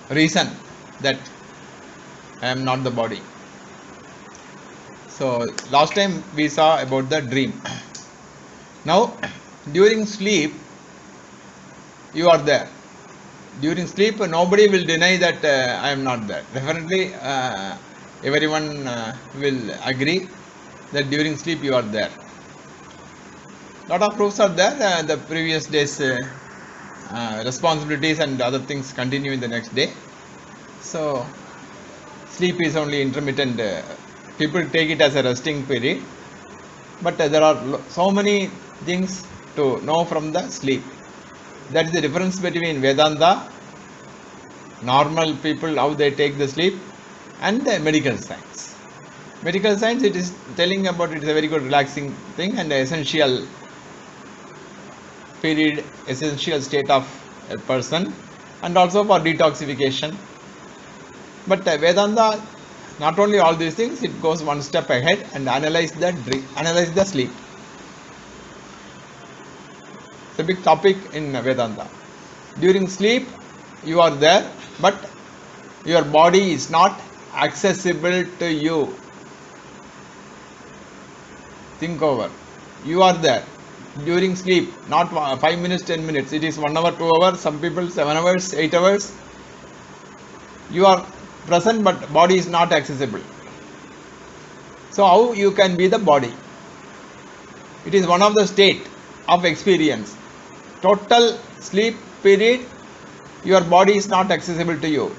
reason that I am not the body. So last time we saw about the dream. Now during sleep you are there. During sleep nobody will deny that I am not there. Definitely everyone will agree that during sleep you are there. Lot of proofs are there. The previous days responsibilities and other things continue in the next day. So sleep is only intermittent. People take it as a resting period, but there are so many things to know from the sleep. That is the difference between Vedanta, normal people how they take the sleep, and the medical science. Medical science, it is telling about it is a very good relaxing thing and essential period, essential state of a person, and also for detoxification. But Vedanta, not only all these things, it goes one step ahead and analyze the sleep. It's a big topic in Vedanta. During sleep, you are there, but your body is not accessible to you. Think over. You are there during sleep, not 5 minutes, 10 minutes. It is 1 hour, 2 hours, some people 7 hours, 8 hours. You are present, but body is not accessible. So how you can be the body? It is one of the state of experience. Total sleep period, your body is not accessible to you.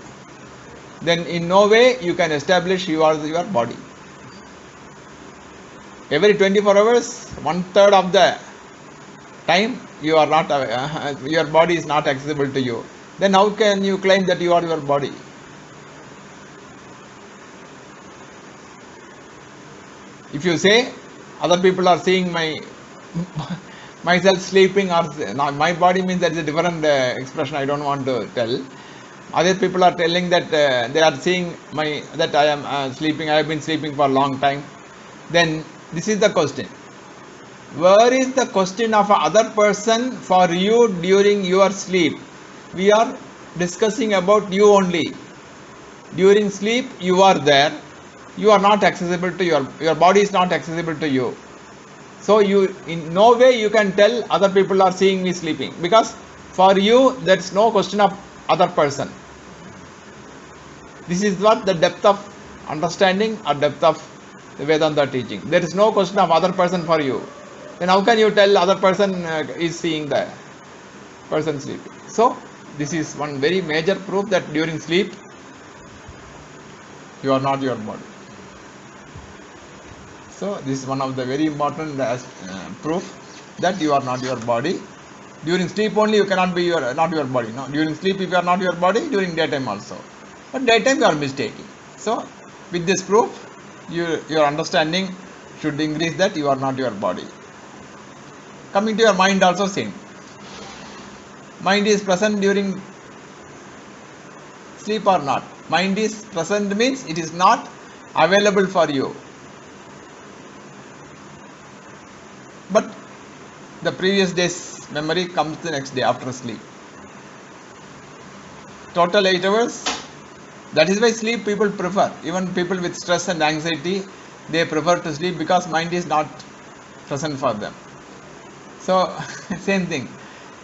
Then in no way you can establish you are your body. Every 24 hours, 1/3 of the time you are not your body is not accessible to you. Then how can you claim that you are your body? If you say other people are seeing myself sleeping, or my body, means that is a different expression. I don't want to tell. Other people are telling that they are seeing that I am sleeping. I have been sleeping for a long time. Then this is the question. Where is the question of other person for you during your sleep? We are discussing about you only. During sleep you are there. You are not accessible to your body is not accessible to you. So you in no way you can tell other people are seeing me sleeping, because for you there is no question of other person. This is what the depth of understanding or depth of the Vedanta teaching. There is no question of other person for you. Then how can you tell other person is seeing the person sleeping? So this is one very major proof that during sleep you are not your body. So this is one of the very important proof that you are not your body. During sleep only you cannot be not your body. No, during sleep if you are not your body, during daytime also. But daytime you are mistaking. So with this proof, your understanding should increase that you are not your body. Coming to your mind also same. Mind is present during sleep or not? Mind is present means it is not available for you. But the previous day's memory comes the next day after sleep. Total 8 hours. That is why sleep people prefer. Even people with stress and anxiety, they prefer to sleep because mind is not present for them. So same thing.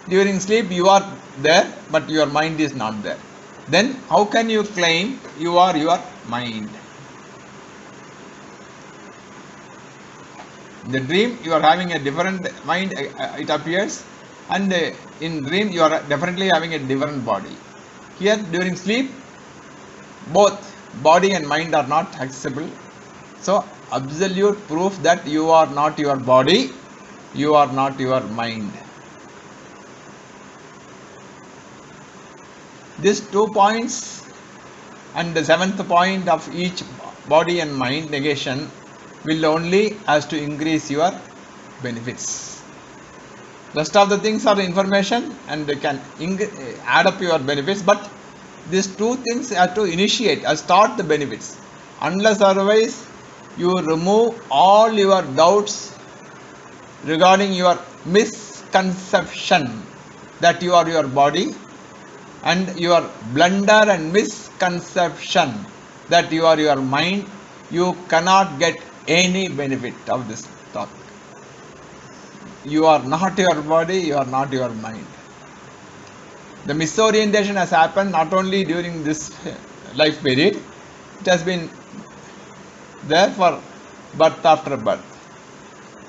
During sleep you are there, but your mind is not there. Then how can you claim you are your mind? In the dream you are having a different mind, it appears, and in dream you are definitely having a different body. Here during sleep both body and mind are not accessible. So absolute proof that you are not your body, you are not your mind. These 2 points and the 7th point of each body and mind negation will only has to increase your benefits. Rest of the things are information and they can add up your benefits, but these 2 things have to initiate or start the benefits. Unless otherwise you remove all your doubts regarding your misconception that you are your body and your blunder and misconception that you are your mind, you cannot get any benefit of this thought. You are not your body, you are not your mind. The misorientation has happened not only during this life period, it has been there for birth after birth.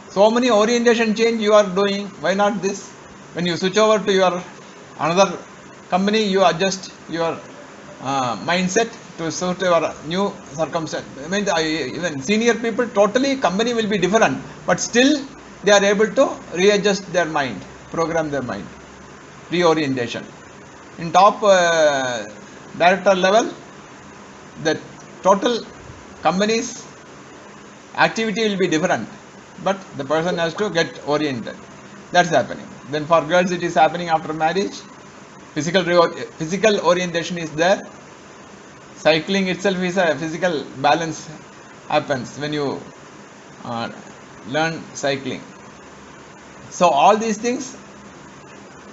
So many orientation change you are doing. Why not this? When you switch over to your another company, you adjust your mindset to suit your new circumstance. I mean, even senior people, totally company will be different, but still they are able to readjust their mind, program their mind, reorientation. In top director level, the total company's activity will be different, but the person has to get oriented. That's happening. Then for girls it is happening after marriage. Physical orientation is there. Cycling itself is a physical balance happens when you learn cycling. So all these things,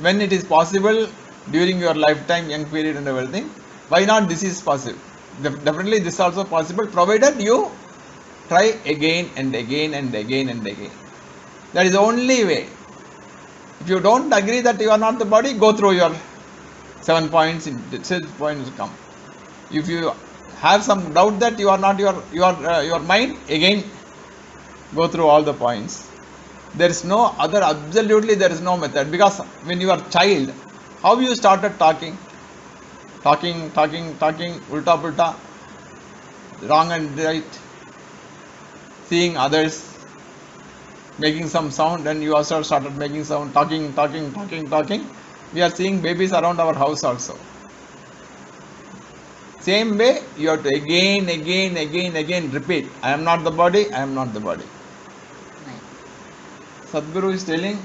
when it is possible during your lifetime, young period and everything, why not this is possible? Definitely this is also possible, provided you try again and again and again and again. That is the only way. If you don't agree that you are not the body, go through your 7 points, 6 points come. If you have some doubt that you are not your mind, again go through all the points. There is no other, absolutely there is no method, because when you are child, how you started talking, ulta pulta, wrong and right, seeing others making some sound, and you also started making sound, talking. We are seeing babies around our house also. Same way, you have to again repeat, I am not the body, I am not the body. Sadhguru is telling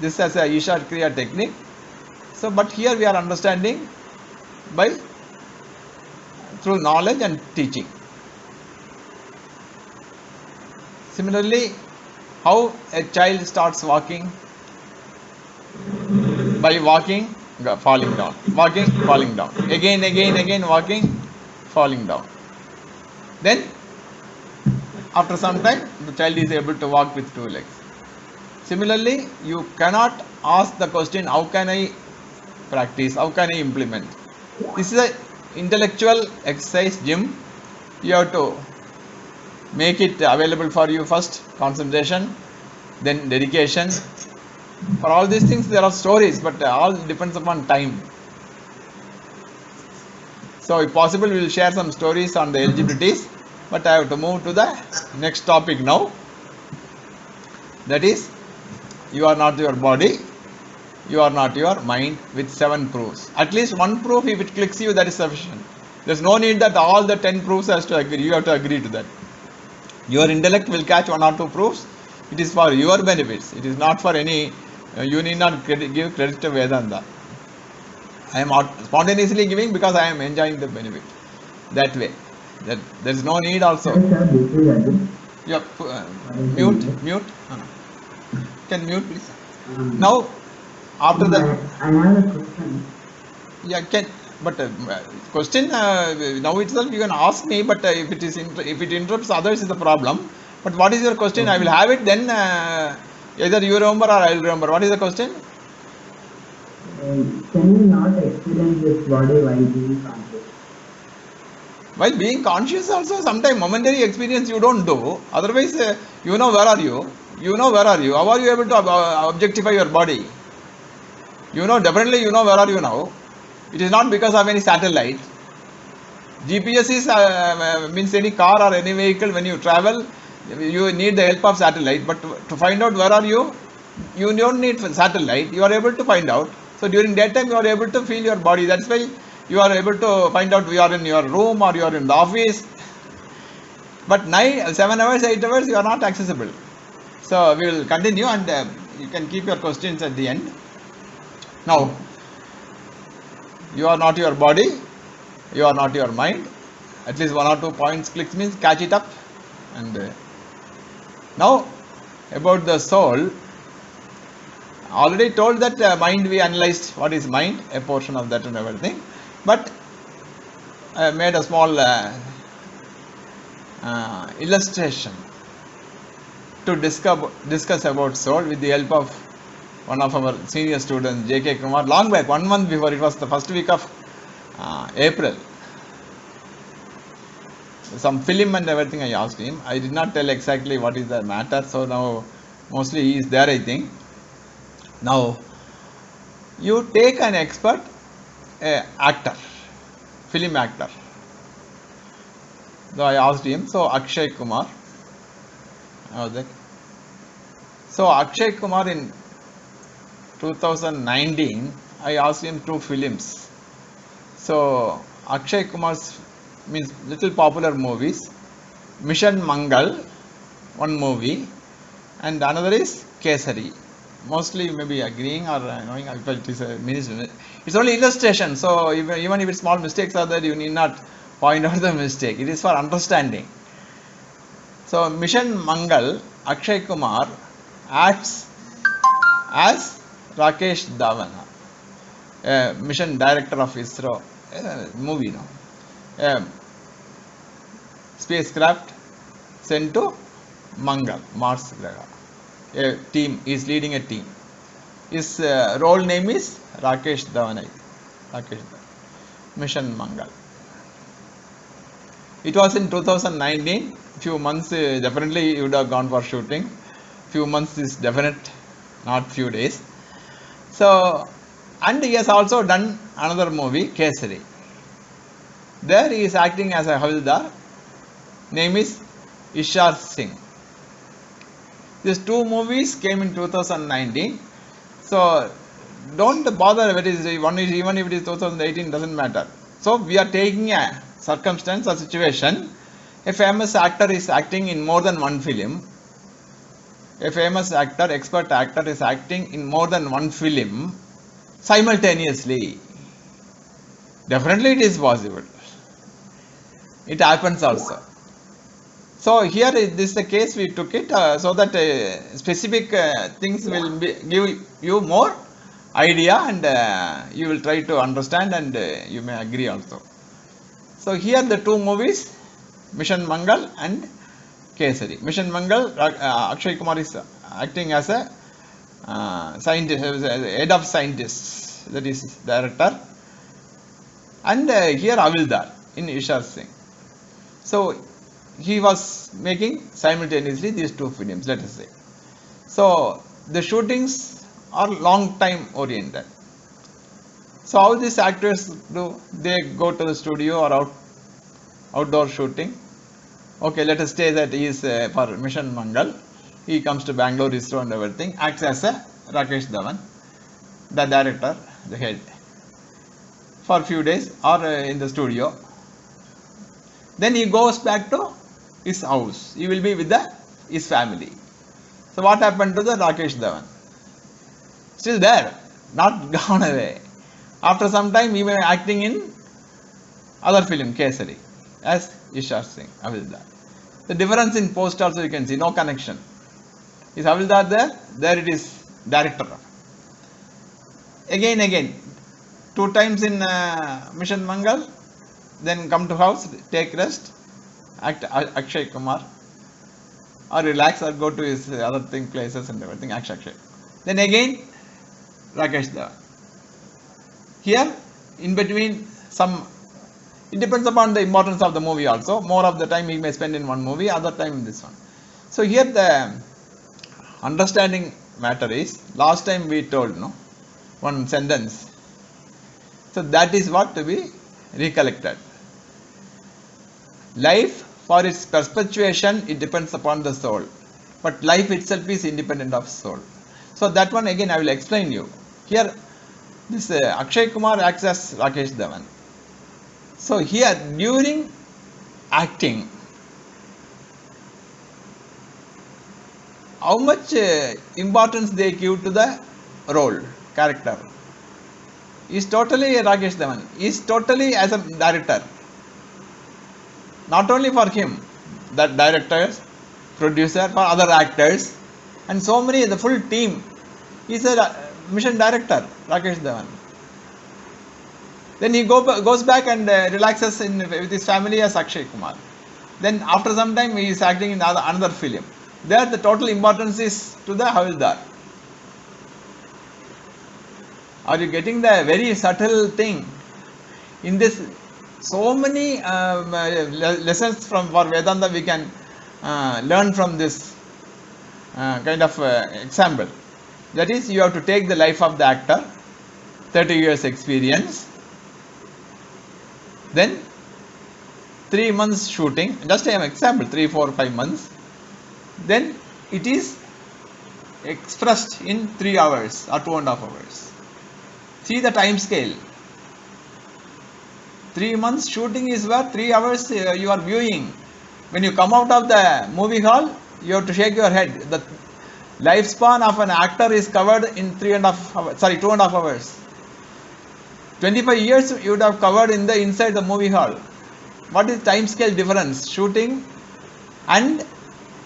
this as a Isha Kriya technique. So, but here we are understanding through knowledge and teaching. Similarly, how a child starts walking? By walking, falling down, walking, falling down, again, walking, falling down. Then, after some time, the child is able to walk with 2 legs. Similarly, you cannot ask the question, how can I practice, how can I implement? This is an intellectual exercise gym. You have to make it available for you first, concentration, then dedication. For all these things there are stories, but all depends upon time. So if possible we will share some stories on the eligibilities, but I have to move to the next topic now. That is, you are not your body, you are not your mind, with 7 proofs. At least 1 proof, if it clicks you, that is sufficient. There is no need that all the 10 proofs has to agree. You have to agree to that. Your intellect will catch 1 or 2 proofs. It is for your benefits. It is not for any, you need not give credit to Vedanta. I am spontaneously giving because I am enjoying the benefit. That way. That there is no need also. Yeah, mute. Can mute please. Now, after that. I have a question. Yeah, but question now itself you can ask me, but if it interrupts others is the problem. But what is your question? Okay. I will have it, then either you remember or I will remember. What is the question? Can you not experience this body while being conscious? While being conscious also, sometimes momentary experience you don't do. Otherwise, you know where are you? How are you able to objectify your body? Definitely you know where are you now. It is not because of any satellite. GPS is means any car or any vehicle, when you travel, you need the help of satellite. But to find out where are you don't need satellite. You are able to find out. So during daytime you are able to feel your body. That's why you are able to find out you are in your room or you are in the office. But night, 7 hours, 8 hours, you are not accessible. So we will continue, and you can keep your questions at the end. Now, you are not your body, you are not your mind. At least 1 or 2 points clicks means catch it up. And now about the soul, already told that mind, we analyzed what is mind, a portion of that and everything, but made a small illustration to discuss about soul with the help of one of our senior students, J.K. Kumar, long back, 1 month before. It was the first week of April. Some film and everything I asked him. I did not tell exactly what is the matter, so now mostly he is there, I think. Now, you take an expert actor, film actor. So I asked him, so Akshay Kumar. So Akshay Kumar in 2019, I asked him 2 films. So Akshay Kumar's means little popular movies, Mission Mangal, one movie, and another is Kesari. Mostly you may be agreeing or knowing if it is a ministry. It's only illustration, so even if small mistakes are there, you need not point out the mistake. It is for understanding. So Mission Mangal, Akshay Kumar acts as Rakesh Dhawan, mission director of ISRO, movie, no? Spacecraft sent to Mangal, Mars Graha. A team is leading a team. His role name is Rakesh Dhawan. Mission Mangal. It was in 2019. Few months definitely you would have gone for shooting. Few months is definite, not few days. So, and he has also done another movie, Kesari. There he is acting as a Havildar. Name is Ishar Singh. These 2 movies came in 2019. So don't bother whether it is one is, even if it is 2018, doesn't matter. So we are taking a circumstance or situation. A famous actor is acting in more than one film. A famous actor, expert actor is acting in more than one film simultaneously. Definitely it is possible. It happens also. So here this is the case we took it so that specific things will give you more idea and you will try to understand and you may agree also. So here the 2 movies, Mission Mangal and Kesari. Mission Mangal, Akshay Kumar is acting as a scientist, head of scientists, that is director, and here Havildar in Ishar Singh. So he was making simultaneously these 2 films, let us say. So the shootings are long time oriented. So how these actors do? They go to the studio or outdoor shooting. Okay, let us say that he is for Mission Mangal. He comes to Bangalore, ISRO and everything, acts as a Rakesh Dhawan, the director, the head, for a few days or in the studio. Then he goes back to his house. He will be with his family. So what happened to the Rakesh Dhawan? Still there, not gone away. After some time, he may be acting in other film, Kesari, as Ishar Singh, Havildar. The difference in post also you can see, no connection. Is Havildar there? There it is, director. Again, 2 times in Mission Mangal, then come to house, take rest, act Akshay Kumar, or relax or go to his other places and everything, Akshay. Then again, Rakesh Dhawan. Here, in between it depends upon the importance of the movie also. More of the time he may spend in one movie, other time in this one. So here the understanding matter is, last time we told, no, one sentence. So that is what to be recollected. Life, for its perpetuation, it depends upon the soul. But life itself is independent of soul. So that one again I will explain you. Here, this Akshay Kumar acts as Rakesh Dhawan. So here, during acting, how much importance they give to the role, character. Is totally Rakesh Dhawan. Is totally as a director. Not only for him, that directors, producer, for other actors, and so many, the full team He's a mission director, Rakesh Dhawan. Then he goes back and relaxes with his family as Akshay Kumar. Then after some time he is acting in another film. There the total importance is to the Havildar. Are you getting the very subtle thing? In this, so many lessons for Vedanta we can learn from this kind of example. That is, you have to take the life of the actor, 30 years experience, then 3 months shooting, just an example, 3, 4, 5 months, then it is expressed in 3 hours or 2.5 hours. See the time scale. 3 months shooting is where 3 hours you are viewing. When you come out of the movie hall, you have to shake your head. The lifespan of an actor is covered in 2.5 hours. 25 years you would have covered inside the movie hall. What is time scale difference? Shooting and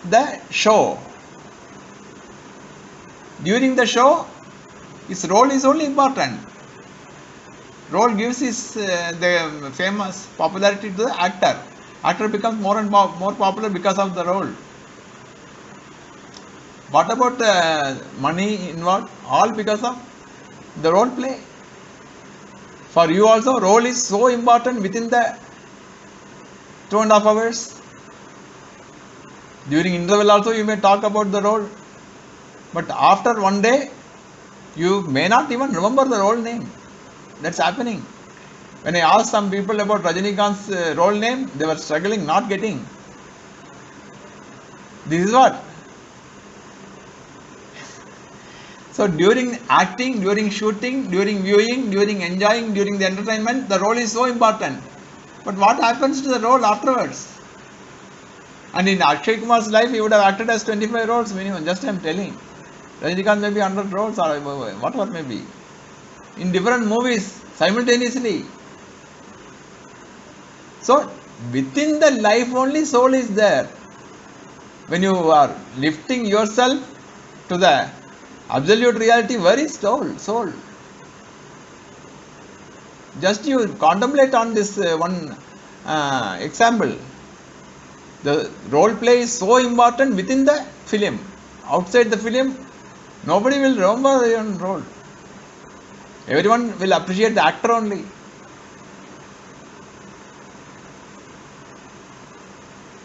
the show. During the show, his role is only important. Role gives the famous popularity to the actor. Actor becomes more and more popular because of the role. What about money involved? All because of the role play. For you also, role is so important within the 2.5 hours. During interval also you may talk about the role. But after one day, you may not even remember the role name. That's happening. When I asked some people about Rajinikanth's role name, they were struggling, not getting. This is what. So during acting, during shooting, during viewing, during enjoying, during the entertainment, the role is so important. But what happens to the role afterwards? And in Akshay Kumar's life, he would have acted as 25 roles minimum, just I am telling. Rajinikanth may be 100 roles or whatever may be. In different movies, simultaneously. So, within the life only soul is there. When you are lifting yourself to the absolute reality, where is soul? Just you contemplate on this one example. The role play is so important within the film. Outside the film, nobody will remember your role. Everyone will appreciate the actor only.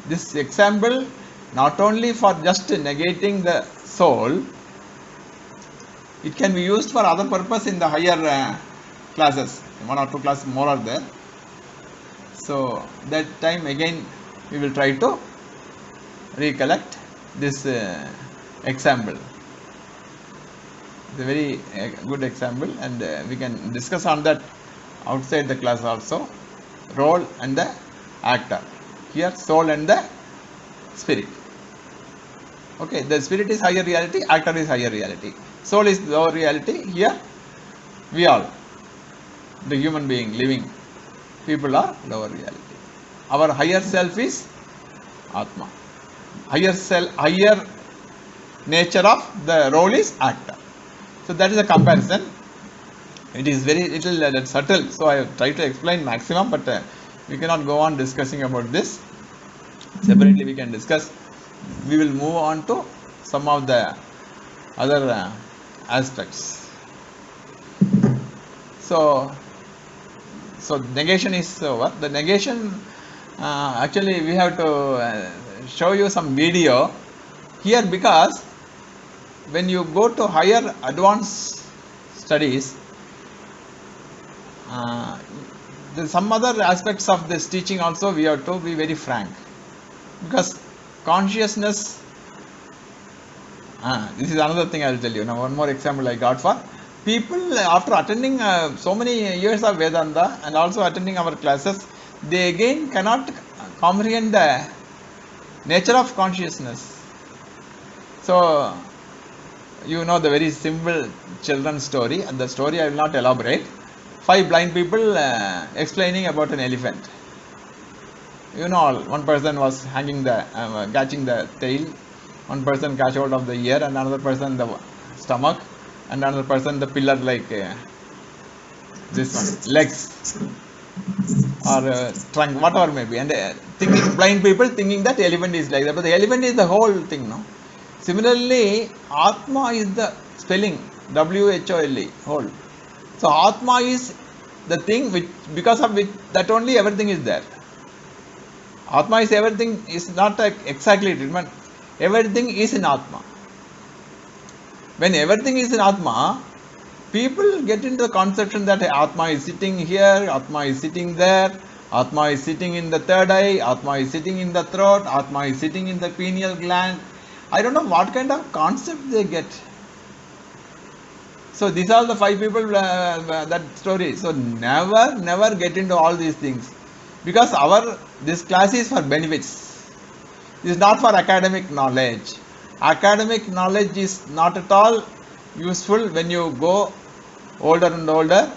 This example not only for just negating the soul, it can be used for other purpose in the higher classes. 1 or 2 classes more are there. So that time again we will try to recollect this example. It's a very good example, and we can discuss on that outside the class also. Role and the actor. Here soul and the spirit. Okay, the spirit is higher reality, actor is higher reality. Soul is lower reality. Here we all, the human being, living people, are lower reality. Our higher self is Atma. Higher nature of the role is actor. So that is a comparison. It is very little subtle, so I try to explain maximum, but we cannot go on discussing about this. Separately we can discuss. We will move on to some of the other aspects. So negation is over. The negation, actually we have to show you some video here, because when you go to higher advanced studies, there's some other aspects of this teaching also we have to be very frank, because consciousness, this is another thing I will tell you. Now one more example I got for people after attending so many years of Vedanta and also attending our classes, they again cannot comprehend the nature of consciousness. So you know the very simple children's story, and the story I will not elaborate. 5 blind people explaining about an elephant. You know, one person was hanging catching the tail, one person catch hold of the ear, and another person the stomach, and another person the pillar like this one, legs or trunk, whatever may be, and thinking, blind people thinking that elephant is like that, but the elephant is the whole thing, no? Similarly, Atma is the spelling, WHOLE, whole. So Atma is the thing which, because of which, that only everything is there. Atma is everything, is not exactly treatment. Everything is in Atma. When everything is in Atma, people get into the conception that Atma is sitting here, Atma is sitting there, Atma is sitting in the third eye, Atma is sitting in the throat, Atma is sitting in the pineal gland. I don't know what kind of concept they get. So these are the 5 people that story. So never get into all these things, because this class is for benefits. It is not for academic knowledge. Academic knowledge is not at all useful when you go older and older.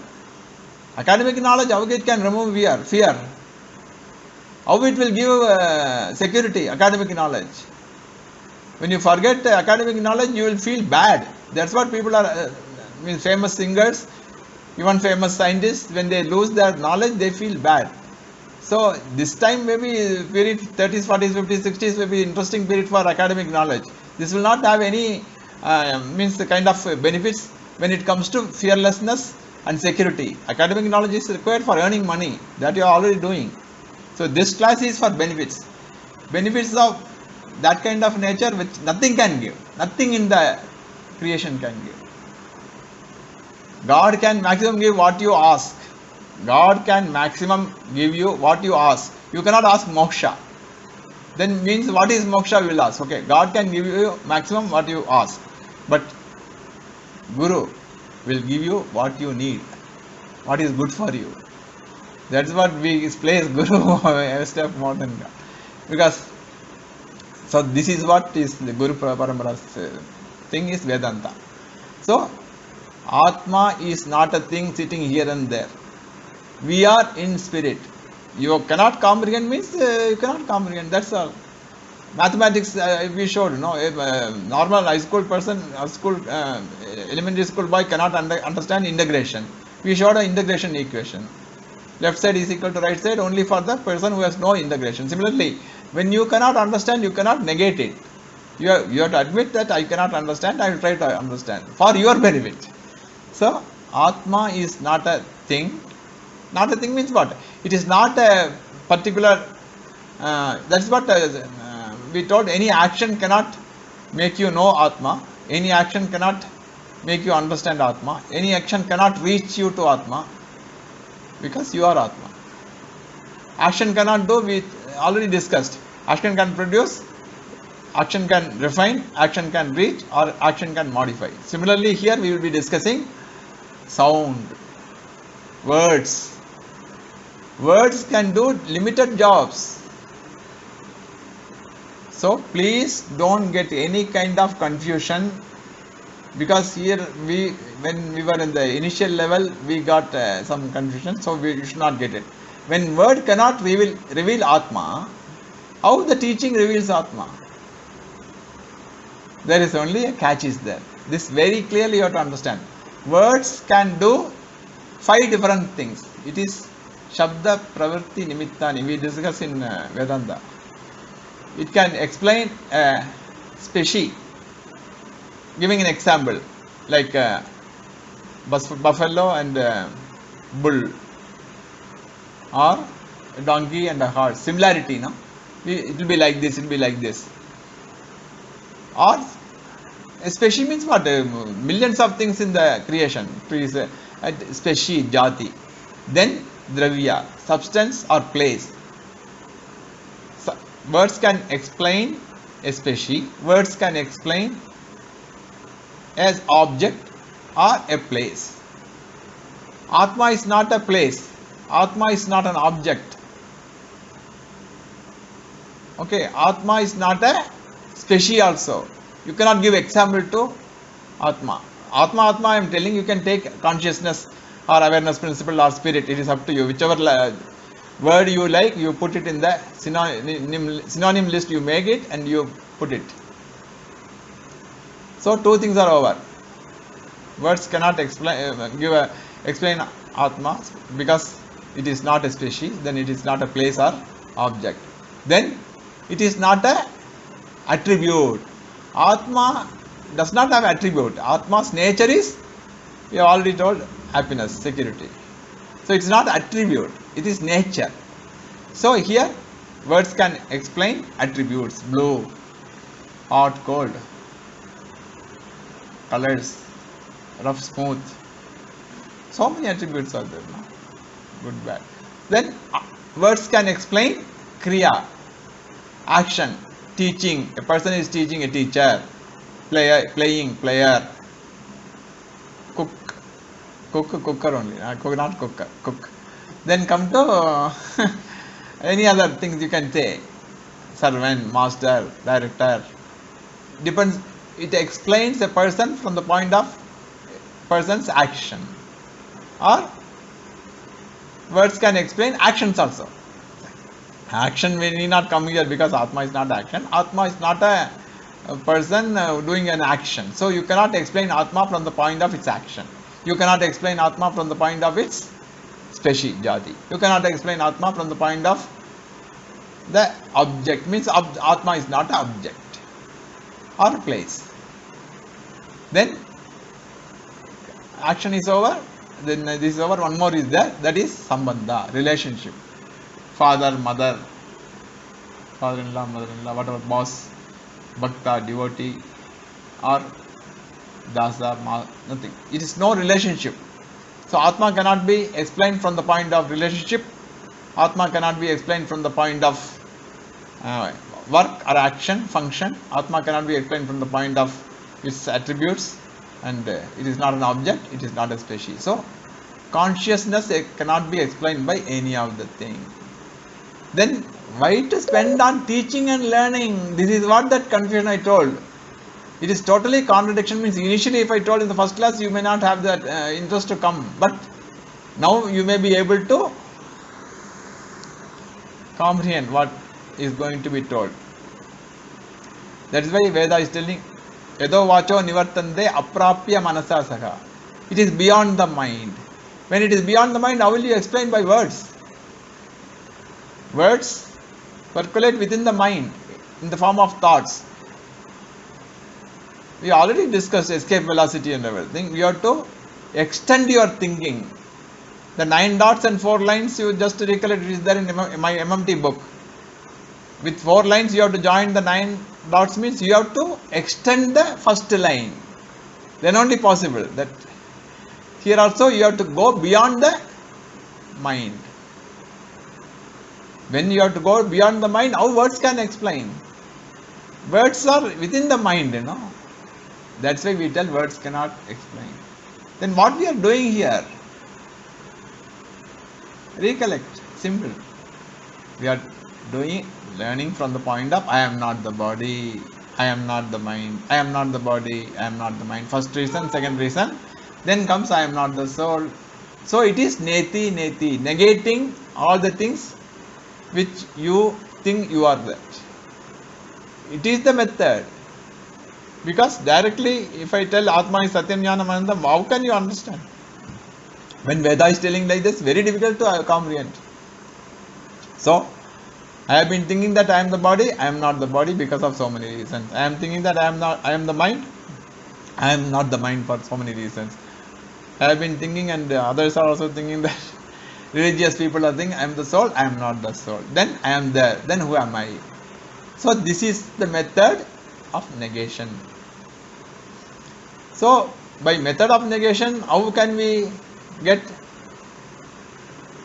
Academic knowledge, how it can remove fear? How it will give security? Academic knowledge. When you forget academic knowledge, you will feel bad. That's what people are, famous singers, even famous scientists, when they lose their knowledge, they feel bad. So this time maybe period 30s, 40s, 50s, 60s may be interesting period for academic knowledge. This will not have any the kind of benefits when it comes to fearlessness and security. Academic knowledge is required for earning money, that you are already doing. So this class is for benefits. Benefits of that kind of nature which nothing can give. Nothing in the creation can give. God can maximum give what you ask. God can maximum give you what you ask. You cannot ask moksha. Then means what is moksha, you will ask. Okay, God can give you maximum what you ask. But Guru will give you what you need, what is good for you. That's what we place Guru a step more than God. Because, so this is what is the Guru Parampara's thing is Vedanta. So, Atma is not a thing sitting here and there. We are in spirit. You cannot comprehend means you cannot comprehend, that's all. Mathematics, we showed, a normal high school person, elementary school boy cannot understand integration. We showed an integration equation. Left side is equal to right side only for the person who has no integration. Similarly, when you cannot understand, you cannot negate it. You have to admit that I cannot understand, I will try to understand for your benefit. So, Atma is not a thing. Not a thing means what? It is not a particular, that's what we told, any action cannot make you know Atma, any action cannot make you understand Atma, any action cannot reach you to Atma, because you are Atma. Action cannot do, we already discussed. Action can produce, action can refine, action can reach, or action can modify. Similarly, here we will be discussing sound, words. Words can do limited jobs. So please don't get any kind of confusion, because here when we were in the initial level, we got some confusion, so we should not get it. When word cannot reveal Atma, how the teaching reveals Atma? There is only a catch is there. This very clearly you have to understand. Words can do 5 different things. It is Shabda Pravritti Nimittani, we discuss in Vedanta. It can explain specie. Giving an example, like buffalo and bull, or a donkey and a horse. Similarity, no? It will be like this, it will be like this. Or specie means what? Millions of things in the creation. Trees, specie, jati. Then dravya, substance or place. So, words can explain a specie. Words can explain as object or a place. Atma is not a place. Atma is not an object. Okay, Atma is not a specie also. You cannot give example to Atma. Atma, I am telling you can take consciousness or awareness principle or spirit. It is up to you. Whichever word you like, you put it in the synonym list, you make it and you put it. So 2 things are over. Words cannot explain Atma because it is not a species, then it is not a place or object. Then it is not a attribute. Atma does not have attribute. Atma's nature is, we have already told, happiness, security. So it's not attribute, it is nature. So here words can explain attributes: blue, hot, cold, colors, rough, smooth. So many attributes are there, no? Good, bad. Then words can explain kriya, action, teaching. A person is teaching a teacher, playing, player, cooker only, not cooker, cook. Then come to any other things you can say, servant, master, director. Depends. It explains a person from the point of person's action. Or words can explain actions also. Action may need not come here because Atma is not action. Atma is not a person doing an action. So you cannot explain Atma from the point of its action. You cannot explain Atma from the point of its species, jati. You cannot explain Atma from the point of the object. Means Atma is not an object or a place. Then action is over. Then this is over. One more is there. That is sambandha, relationship. Father, mother, father-in-law, mother-in-law, whatever, boss, bhakta, devotee, or dasa, nothing. It is no relationship. So Atma cannot be explained from the point of relationship. Atma cannot be explained from the point of work or action, function. Atma cannot be explained from the point of its attributes, and it is not an object, it is not a species. So consciousness cannot be explained by any of the things. Then why to spend on teaching and learning? This is what that confusion I told. It is totally contradiction. Means initially if I told in the first class you may not have that interest to come, but now you may be able to comprehend what is going to be told. That is why Veda is telling Yado vacho nivartande aprapya manasa saha. It is beyond the mind. When it is beyond the mind, how will you explain by words? Words percolate within the mind in the form of thoughts. We already discussed escape velocity and everything. You have to extend your thinking. The 9 dots and 4 lines, you just recollect, it is there in my MMT book. With 4 lines you have to join the 9 dots, means you have to extend the first line. Then only possible. That here also you have to go beyond the mind. When you have to go beyond the mind, how words can explain? Words are within the mind, you know. That's why we tell words cannot explain. Then what we are doing here? Recollect, simple. We are learning from the point of I am not the body, I am not the mind, I am not the body, I am not the mind. First reason, second reason. Then comes I am not the soul. So it is neti, negating all the things which you think you are that. It is the method. Because directly if I tell Atma is Satyam Jnanam Anandam, how can you understand? When Veda is telling like this, very difficult to comprehend. So I have been thinking that I am the body, I am not the body because of so many reasons. I am thinking that I am the mind, I am not the mind for so many reasons. I have been thinking, and others are also thinking that religious people are thinking I am the soul, I am not the soul. Then I am there, then who am I? So this is the method of negation. So by method of negation, how can we get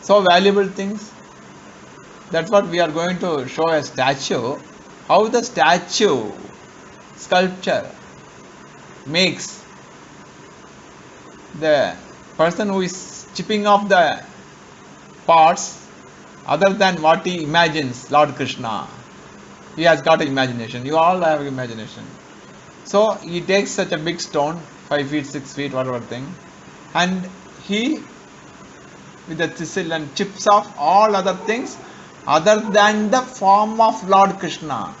so valuable things? That's what we are going to show a statue. How the statue, sculpture makes the person who is chipping off the parts other than what he imagines, Lord Krishna. He has got imagination. You all have imagination. So he takes such a big stone, 5 feet, 6 feet, whatever thing, and he with the chisel and chips off all other things other than the form of Lord Krishna.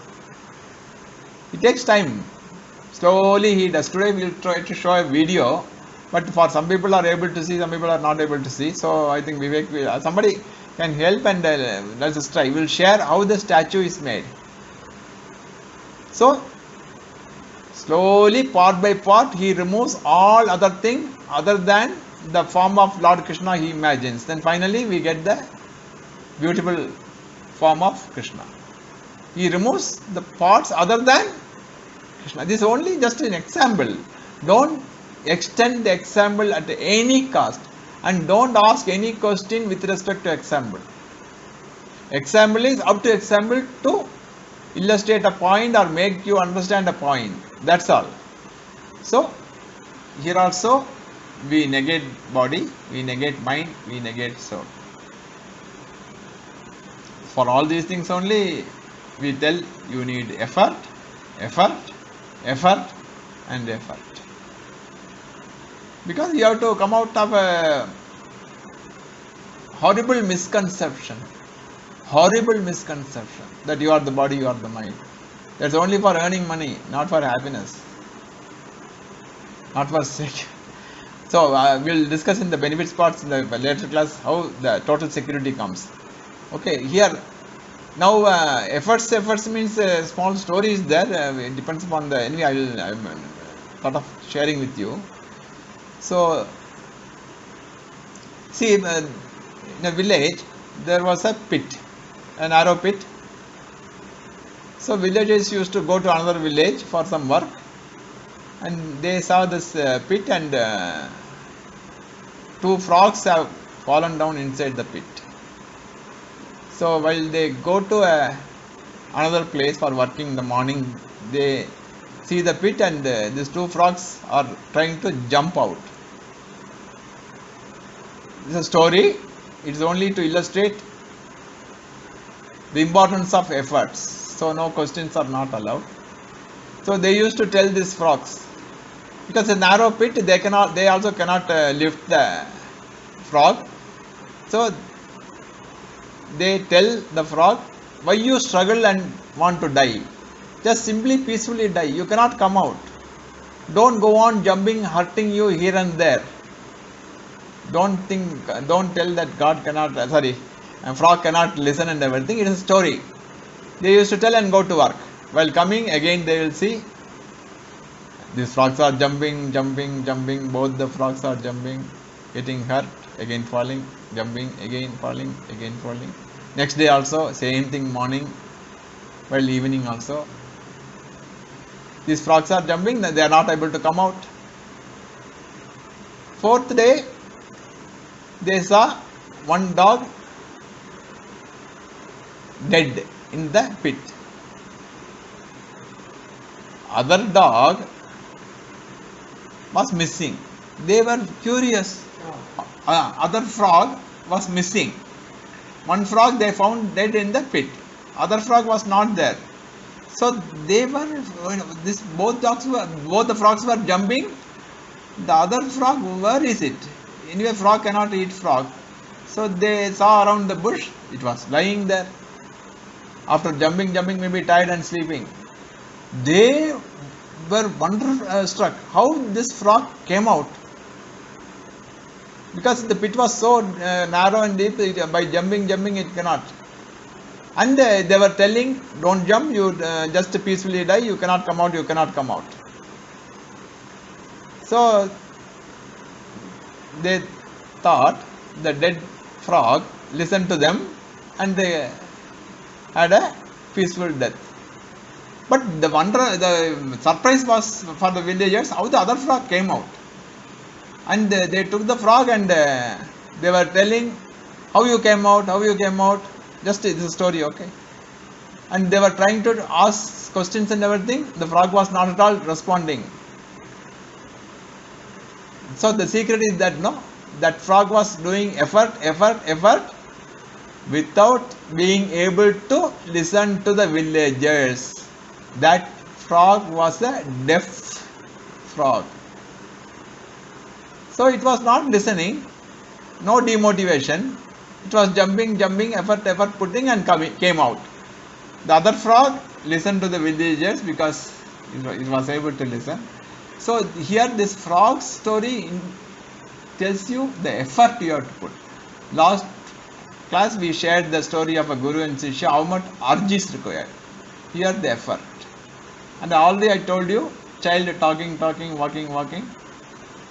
It takes time. Slowly he does. Today we will try to show a video But for some people are able to see, some people are not able to see. So I think Vivek, somebody can help and let's just try. We'll share how the statue is made. So slowly, part by part, he removes all other thing other than the form of Lord Krishna he imagines. Then finally we get the beautiful form of Krishna. He removes the parts other than Krishna. This is only just an example. Don't extend the example at any cost, and don't ask any question with respect to example. Example is up to example to illustrate a point or make you understand a point. That's all. So here also we negate body, we negate mind, we negate soul. For all these things only we tell you need effort, effort, effort and effort. Because you have to come out of a horrible misconception that you are the body, you are the mind. That's only for earning money, not for happiness, not for sake. So we'll discuss in the benefits parts in the later class how the total security comes. Okay, here now efforts means small story is there. It depends upon the, anyway I'm sort of sharing with you. So see, in a village there was a pit, a narrow pit. So villagers used to go to another village for some work, and they saw this pit, and two frogs have fallen down inside the pit. So while they go to another place for working in the morning, they see the pit, and these two frogs are trying to jump out. This is a story. It is only to illustrate the importance of efforts. So no questions are not allowed. So they used to tell these frogs, because a narrow pit, they also cannot lift the frog. So they tell the frog, why you struggle and want to die? Just simply peacefully die. You cannot come out. Don't go on jumping, hurting you here and there. Don't tell that God cannot, frog cannot listen and everything. It is a story. They used to tell and go to work. While coming again, they will see these frogs are jumping. Both the frogs are jumping, getting hurt, again falling, jumping, again falling. Next day also same thing, morning, while evening also. These frogs are jumping, they are not able to come out. Fourth day, they saw one dog dead in the pit. Other dog was missing. They were curious. Other frog was missing. One frog they found dead in the pit. Other frog was not there. So they were, both the frogs were jumping. The other frog, where is it? Anyway, frog cannot eat frog. So they saw around the bush, it was lying there. After jumping, maybe tired and sleeping. They were wonderstruck how this frog came out. Because the pit was so narrow and deep, by jumping it cannot. And they were telling, don't jump, you just peacefully die, you cannot come out. So they thought the dead frog listened to them and they had a peaceful death. But the surprise was for the villagers how the other frog came out. And they took the frog and they were telling how you came out. Just this is a story, okay. And they were trying to ask questions and everything. The frog was not at all responding. So the secret is that that frog was doing effort without being able to listen to the villagers. That frog was a deaf frog. So it was not listening, no demotivation. It was jumping, effort putting and came out. The other frog listened to the villagers because it was able to listen. So here this frog story tells you the effort you have to put. Last class we shared the story of a guru and Shishya, how much urge is required. Here the effort. And already I told you, child talking, walking.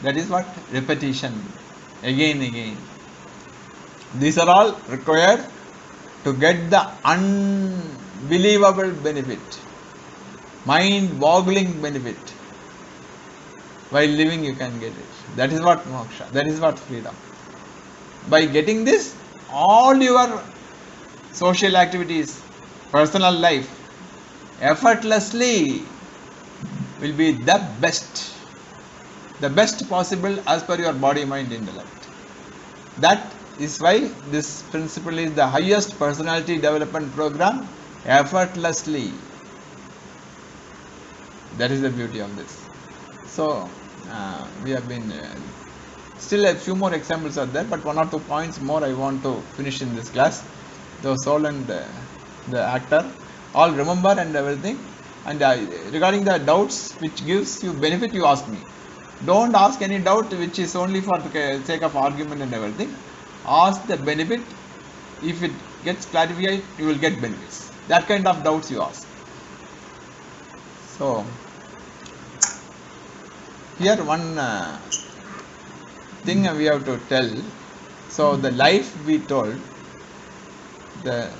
That is what? Repetition. Again. These are all required to get the unbelievable benefit, mind-boggling benefit. While living you can get it. That is what moksha, that is what freedom. By getting this, all your social activities, personal life, effortlessly will be the best possible as per your body, mind, intellect. That is why this principle is the highest personality development program, effortlessly. That is the beauty of this. So we have been still a few more examples are there, but 1 or 2 points more I want to finish in this class. The soul and the actor, all remember and everything. And regarding the doubts which gives you benefit, you ask me. Don't ask any doubt which is only for the sake of argument and everything. Ask the benefit. If it gets clarified, you will get benefits. That kind of doubts you ask. So here one thing we have to tell. So the life we told, the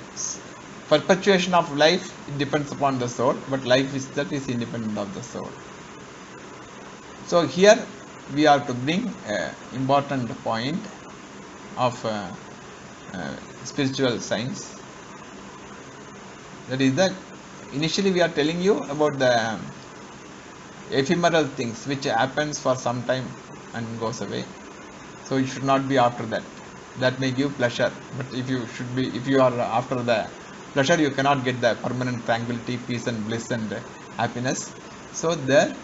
perpetuation of life, it depends upon the soul, but life is independent of the soul. So here we are to bring an important point of spiritual science. That is that initially we are telling you about the ephemeral things which happens for some time and goes away. So you should not be after that. That may give pleasure, but if you are after the pleasure, you cannot get the permanent tranquility, peace and bliss and happiness. So there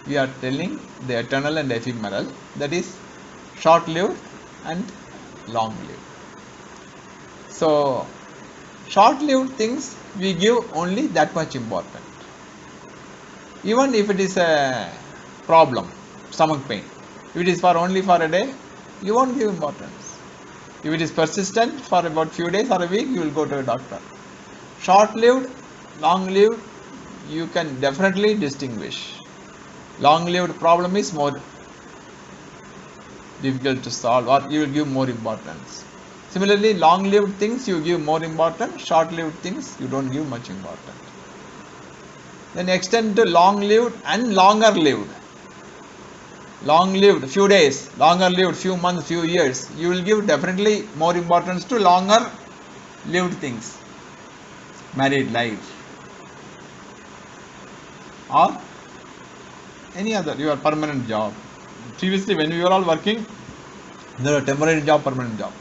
we are telling the eternal and ephemeral, that is short-lived and long-lived. So short-lived things we give only that much important. Even if it is a problem, stomach pain, if it is only for a day, you won't give importance. If it is persistent for about few days or a week, you will go to a doctor. Short-lived, long-lived, you can definitely distinguish. Long-lived problem is more difficult to solve, or you will give more importance. Similarly, long-lived things you give more importance, short-lived things you don't give much importance. Then extend to long-lived and longer-lived. Long-lived, few days, longer-lived, few months, few years. You will give definitely more importance to longer-lived things. Married life. Or any other, your permanent job. Previously, when we were all working, there were temporary job, permanent job.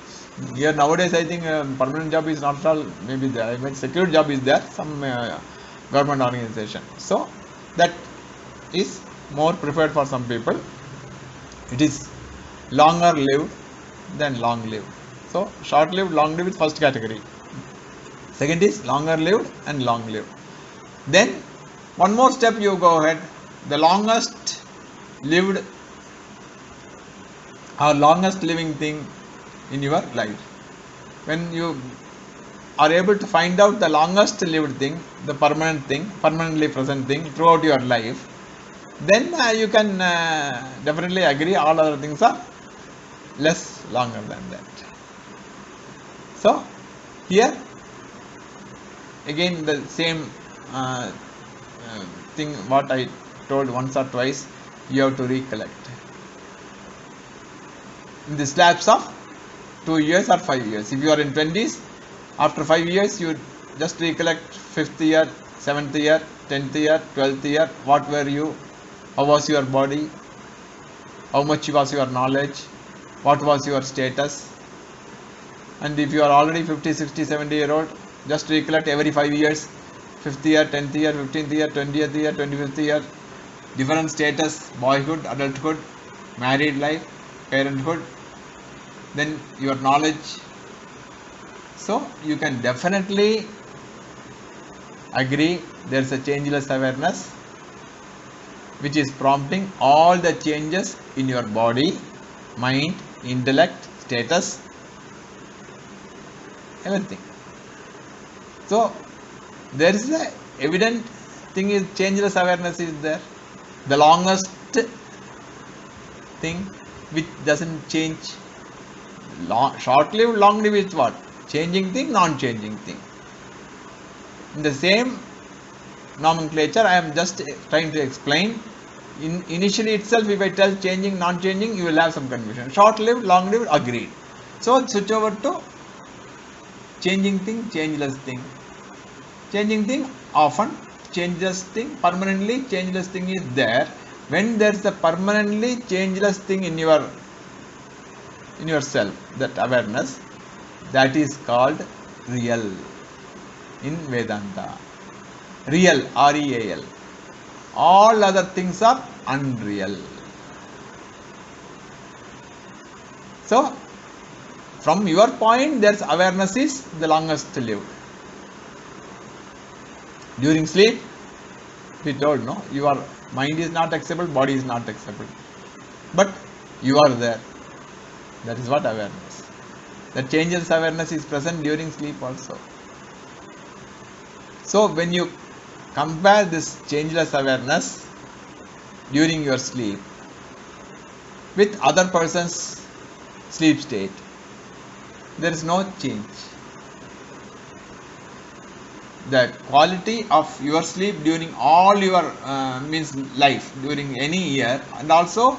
Here nowadays, I think permanent job is not at all, maybe there. I mean, secure job is there, some government organization. So that is more preferred for some people. It is longer lived than long lived. So short lived, long lived is first category. Second is longer lived and long lived. Then one more step you go ahead. The longest lived or longest living thing in your life. When you are able to find out the longest lived thing, the permanent thing, permanently present thing throughout your life, then you can definitely agree all other things are less longer than that. So here again the same thing what I told once or twice, you have to recollect. In the lapse of 2 years or 5 years. If you are in 20s, after 5 years you just recollect 5th year, 7th year, 10th year, 12th year, what were you, how was your body, how much was your knowledge, what was your status. And if you are already 50, 60, 70 year old, just recollect every 5 years, 5th year, 10th year, 15th year, 20th year, 25th year, different status, boyhood, adulthood, married life, parenthood, then your knowledge. So you can definitely agree there is a changeless awareness. which is prompting all the changes in your body, mind, intellect, status, everything. So there is a evident thing is changeless awareness is there. The longest thing which doesn't change. Short-lived, long-lived is what? Changing thing, non-changing thing. In the same nomenclature, I am just trying to explain. Initially itself, if I tell changing, non-changing, you will have some confusion. Short-lived, long-lived, agreed. So switch over to changing thing, changeless thing. Changing thing, often changeless thing, permanently changeless thing is there. When there is a permanently changeless thing in yourself, that awareness, that is called real in Vedanta. Real, R-E-A-L. All other things are unreal. So, from your point, there's awareness is the longest lived. During sleep, we told, no, your mind is not accessible, body is not accessible. But you are there. That is what awareness. The changeless awareness is present during sleep also. So when you compare this changeless awareness during your sleep with other person's sleep state, there is no change. The quality of your sleep during all your means life, during any year, and also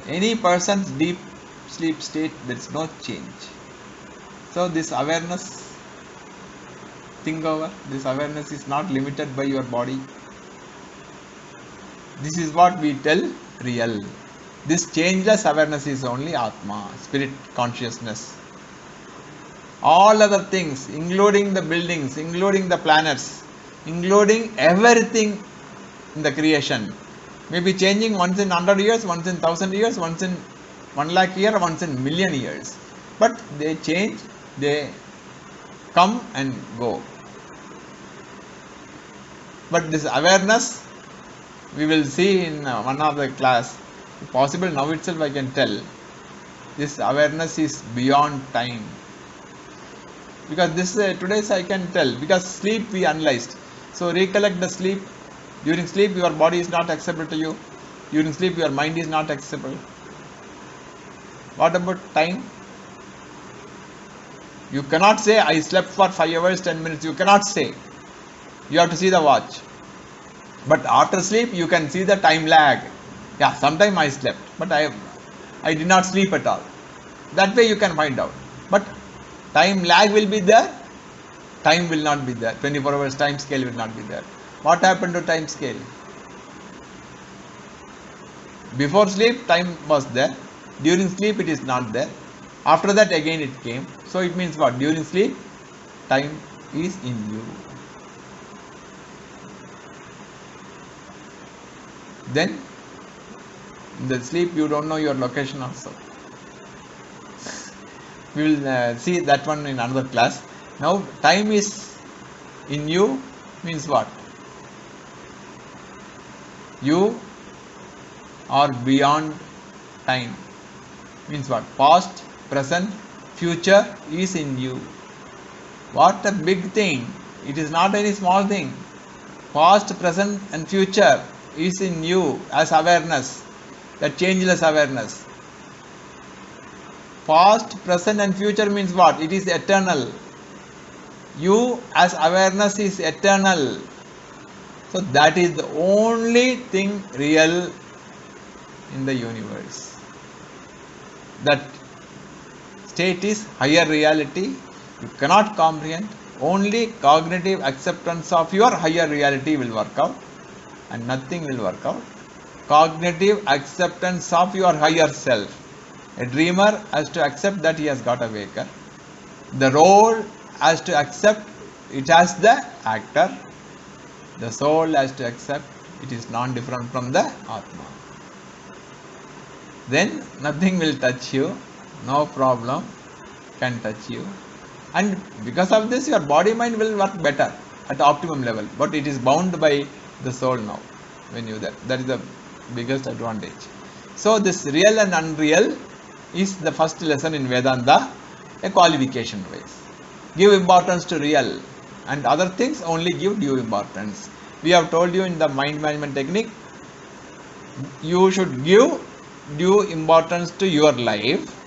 any person's deep sleep state, there is no change. So this awareness, think over, this awareness is not limited by your body. This is what we tell real. This changeless awareness is only Atma, spirit consciousness. All other things, including the buildings, including the planets, including everything in the creation, may be changing once in 100 years, once in 1000 years, once in 1 lakh year, once in million years. But they change, they come and go. But this awareness, we will see in one of the class, possible now itself I can tell, this awareness is beyond time. Because this today's I can tell, because sleep we analyzed. So recollect the sleep. During sleep your body is not accessible to you. During sleep your mind is not accessible. What about time? You cannot say I slept for 5 hours 10 minutes. You cannot say. You have to see the watch. But after sleep you can see the time lag. Yeah, sometime I slept, but I did not sleep at all. That way you can find out. But time lag will be there, time will not be there. 24 hours time scale will not be there. What happened to time scale? Before sleep time was there, during sleep it is not there. After that again it came. So it means what? During sleep time is in you. Then in the sleep you don't know your location also. We will see that one in another class. Now time is in you means what? You are beyond time. Means what? Past, present, future is in you. What a big thing. It is not any small thing. Past, present and future is in you as awareness. That changeless awareness. Past, present and future means what? It is eternal. You as awareness is eternal. So that is the only thing real in the universe. That state is higher reality. You cannot comprehend. Only cognitive acceptance of your higher reality will work out, and nothing will work out. Cognitive acceptance of your higher self. A dreamer has to accept that he has got a waker. The role has to accept it as the actor. The soul has to accept it is non-different from the Atma. Then nothing will touch you, no problem can touch you. And because of this your body mind will work better at optimum level. But it is bound by the soul now. when you that is the biggest advantage. So this real and unreal is the first lesson in Vedanta, a qualification wise. Give importance to real and other things only give due importance. We have told you in the mind management technique, you should give due importance to your life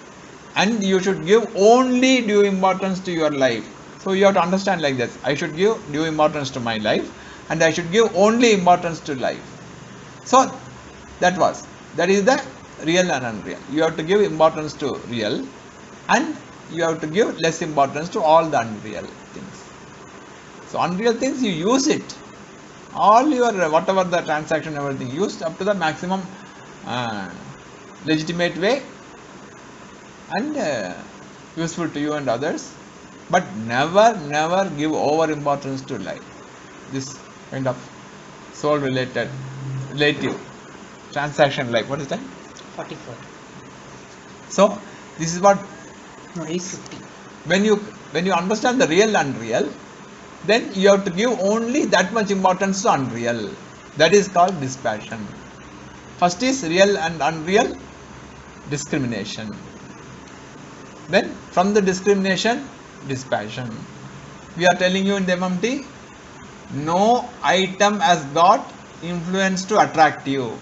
and you should give only due importance to your life. So you have to understand like this, I should give due importance to my life and I should give only importance to life. So that is the real and unreal. You have to give importance to real and you have to give less importance to all the unreal things. So unreal things you use it, all your whatever the transaction, everything used up to the maximum legitimate way and useful to you and others, but never give over importance to life. This kind of soul relative transaction life. What is that? 44. So this is what, No, he's 50. when you understand the real and unreal, then you have to give only that much importance to unreal. That is called dispassion. First is real and unreal discrimination. Then from the discrimination, dispassion. We are telling you in the MMT, no item has got influence to attract you.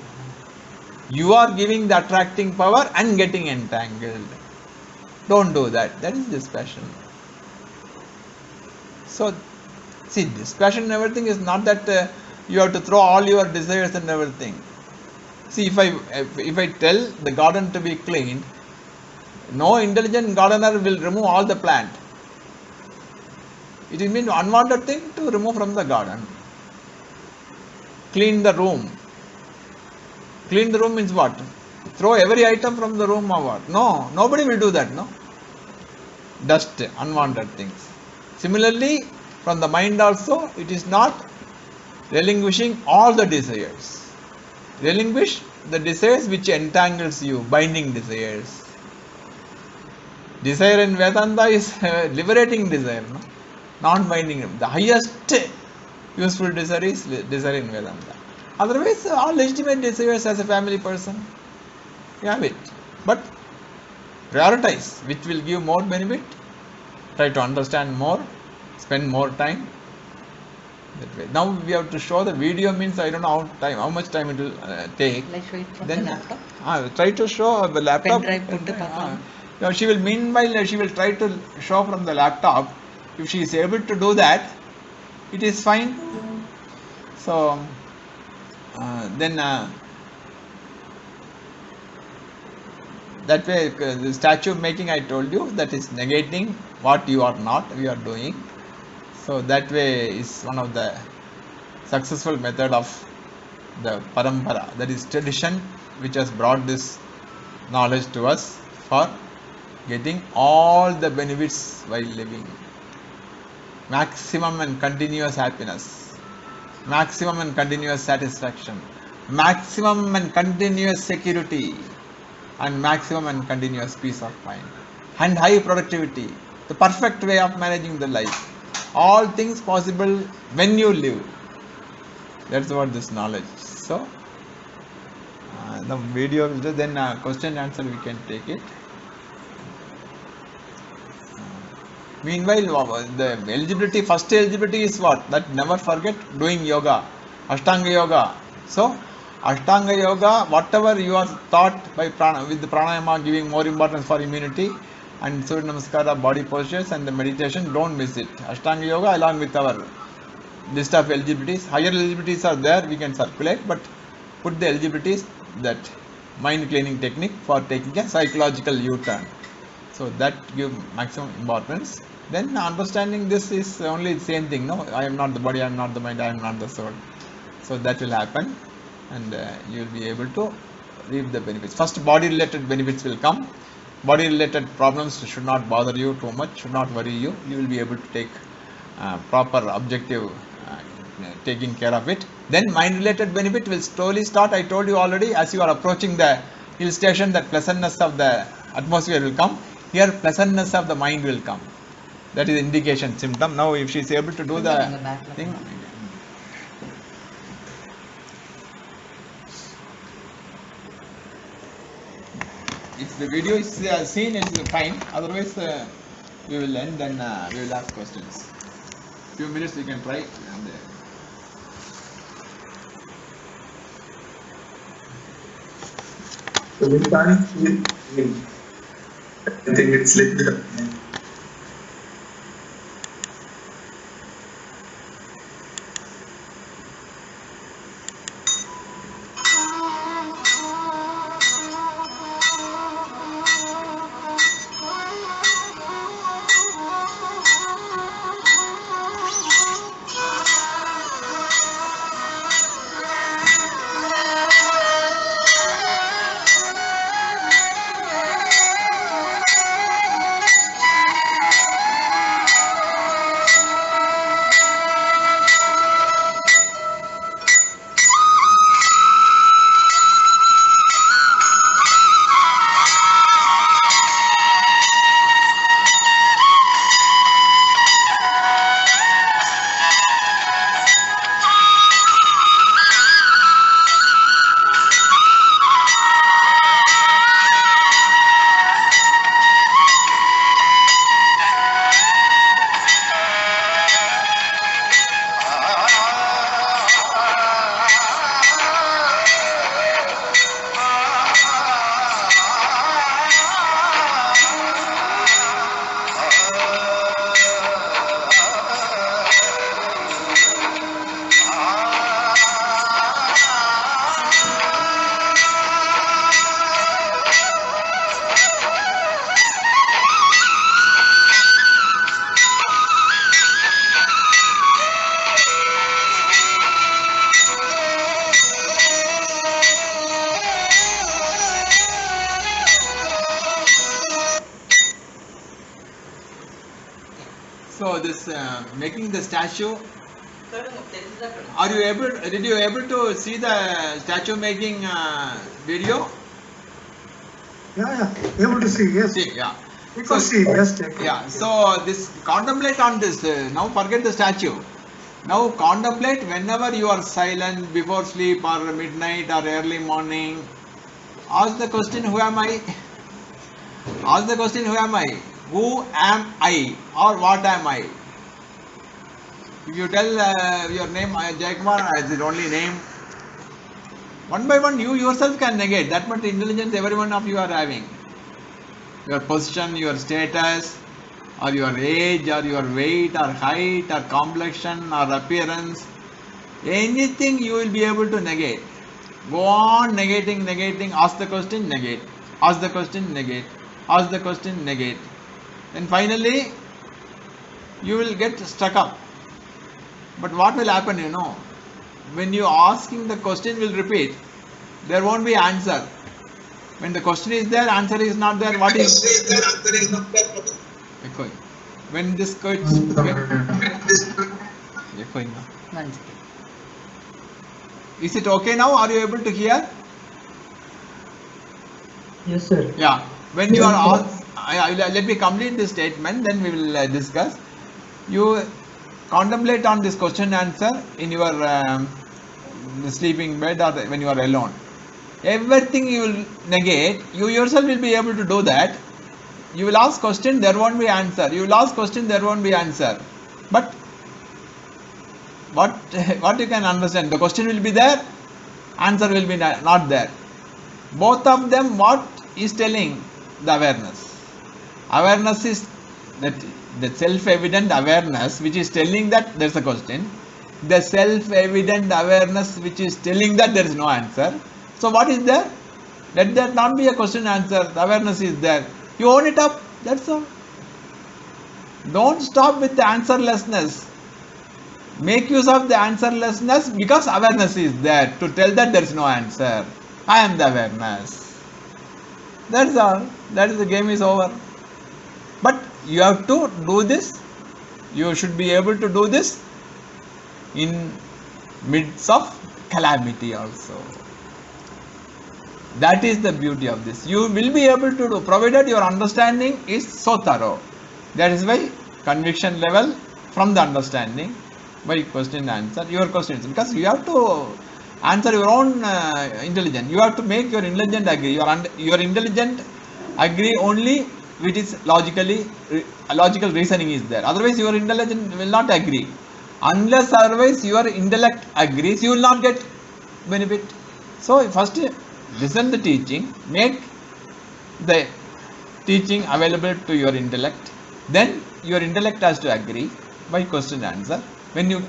You are giving the attracting power and getting entangled. Don't do that. That is dispassion. So, see, dispassion and everything is not that you have to throw all your desires and everything. See, if I tell the garden to be cleaned, no intelligent gardener will remove all the plant. It means unwanted thing to remove from the garden. Clean the room. Clean the room means what? Throw every item from the room or what? No, nobody will do that, no? Dust, unwanted things. Similarly, from the mind also, it is not relinquishing all the desires. Relinquish the desires which entangles you, binding desires. Desire in Vedanta is liberating desire, no? Not binding. The highest useful desire is desire in Vedanta. Otherwise, all legitimate desires as a family person, you have it. But prioritize which will give more benefit. Try to understand more, spend more time. That way. Now we have to show the video, means I don't know how much time it will take. Will I show it from Then the laptop? try to show the laptop. Pen drive, put the button. Now she will, meanwhile she will try to show from the laptop. If she is able to do that, it is fine. So then that way the statue making, I told you, that is negating what you are not, we are doing. So that way is one of the successful method of the parampara, that is tradition, which has brought this knowledge to us for getting all the benefits while living. Maximum and continuous happiness, maximum and continuous satisfaction, maximum and continuous security, and maximum and continuous peace of mind, and high productivity, the perfect way of managing the life. All things possible when you live. That's what this knowledge. So the video is just, then question answer we can take it. Meanwhile, the eligibility, first eligibility is what? That never forget doing yoga, Ashtanga yoga. So Ashtanga yoga, whatever you are taught by prana, with the pranayama giving more importance for immunity, and Surya Namaskara, body postures and the meditation, don't miss it. Ashtanga yoga along with our list of eligibilities. Higher eligibilities are there, we can circulate, but put the eligibilities, that mind cleaning technique for taking a psychological U-turn. So that give maximum importance. Then understanding this is only the same thing, no? I am not the body, I am not the mind, I am not the soul. So that will happen, and you will be able to reap the benefits. First, body related benefits will come. Body related problems should not bother you too much, should not worry you. You will be able to take proper objective taking care of it. Then mind related benefit will slowly start. I told you already, as you are approaching the hill station, that pleasantness of the atmosphere will come. Here pleasantness of the mind will come. That is indication, symptom. Now if she is able to do the thing. If the video is seen, it's fine. Otherwise, we will end, then we will ask questions. Few minutes we can try. And, So we can't see. I think it's little. so this making the statue. Are you able? Did you able to see the statue making video? Yeah, able to see, yes. See, yeah. We could see, yes. Take it. Yeah. So this contemplate on this. Now forget the statue. Now contemplate whenever you are silent before sleep or midnight or early morning. Ask the question, who am I? Ask the question, who am I? Who am I or what am I? If you tell your name Jayakumar as the only name, one by one you yourself can negate that much intelligence every one of you are having. Your position, your status, or your age, or your weight, or height, or complexion, or appearance, anything you will be able to negate. Go on negating, ask the question, negate, ask the question, negate, ask the question, negate. Then finally, you will get stuck up. But what will happen, when you asking the question will repeat, there won't be answer. When the question is there, answer is not there, what is echoing? When this question, echoing now. 1 second. Is it okay now? Are you able to hear? Yes, sir. Yeah. When you are all, let me complete this statement, then we will discuss. You contemplate on this question answer in your sleeping bed or when you are alone. Everything you will negate, you yourself will be able to do that. You will ask question, there won't be answer. You will ask question, there won't be answer. But what you can understand, the question will be there, answer will be not there. Both of them, what is telling? The awareness. Awareness is that the self-evident awareness which is telling that there is a question. The self-evident awareness which is telling that there is no answer. So what is there? Let that not be a question answer. The awareness is there. You own it up. That's all. Don't stop with the answerlessness. Make use of the answerlessness because awareness is there to tell that there is no answer. I am the awareness. That's all. That is the game is over. But you have to do this. You should be able to do this in midst of calamity also. That is the beauty of this. You will be able to do, provided your understanding is so thorough. That is why conviction level from the understanding by question answer your questions, because you have to answer your own intelligence. You have to make your intelligent agree. Your intelligent agree only which is logical reasoning is there. Otherwise, your intelligence will not agree. Unless otherwise your intellect agrees, you will not get benefit. So first listen the teaching, make the teaching available to your intellect, then your intellect has to agree by question and answer. When your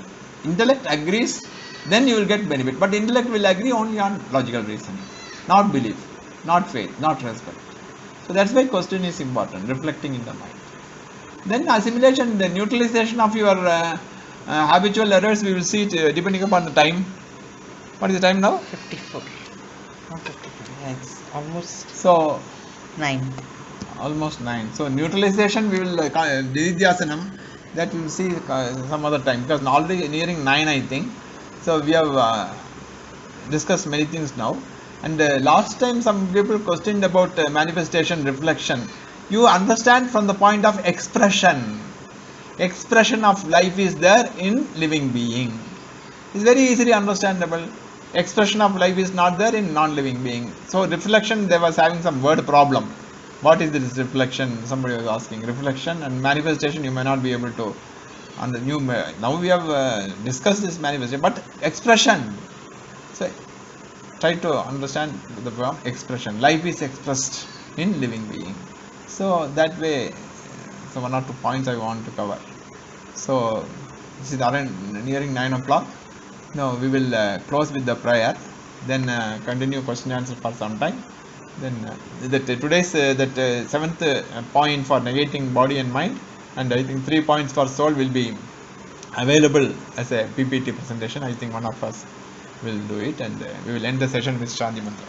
intellect agrees, then you will get benefit, but intellect will agree only on logical reasoning, not belief, not faith, not respect. So that's why question is important, reflecting in the mind. Then assimilation, the neutralization of your habitual errors, we will see it depending upon the time. What is the time now? 54. Not 54. Yeah, it's almost So 9. almost 9. So neutralization we will Didhyasanam, that we will see some other time, because already nearing 9 I think. So we have discussed many things now. And last time some people questioned about manifestation, reflection. You understand from the point of expression. Expression of life is there in living being. It's very easily understandable. Expression of life is not there in non-living being. So reflection, they was having some word problem. What is this reflection? Somebody was asking. Reflection and manifestation, you may not be able to. Now we have discussed this manifestation, but expression. So try to understand the problem expression. Life is expressed in living being. So that way, so 1 or 2 points I want to cover. So this is around nearing 9 o'clock. Now we will close with the prayer, then continue question answer for some time. Then today's that seventh point for negating body and mind, and I think 3 points for soul will be available as a PPT presentation. I think one of us will do it, and we will end the session with Shanti Mantra.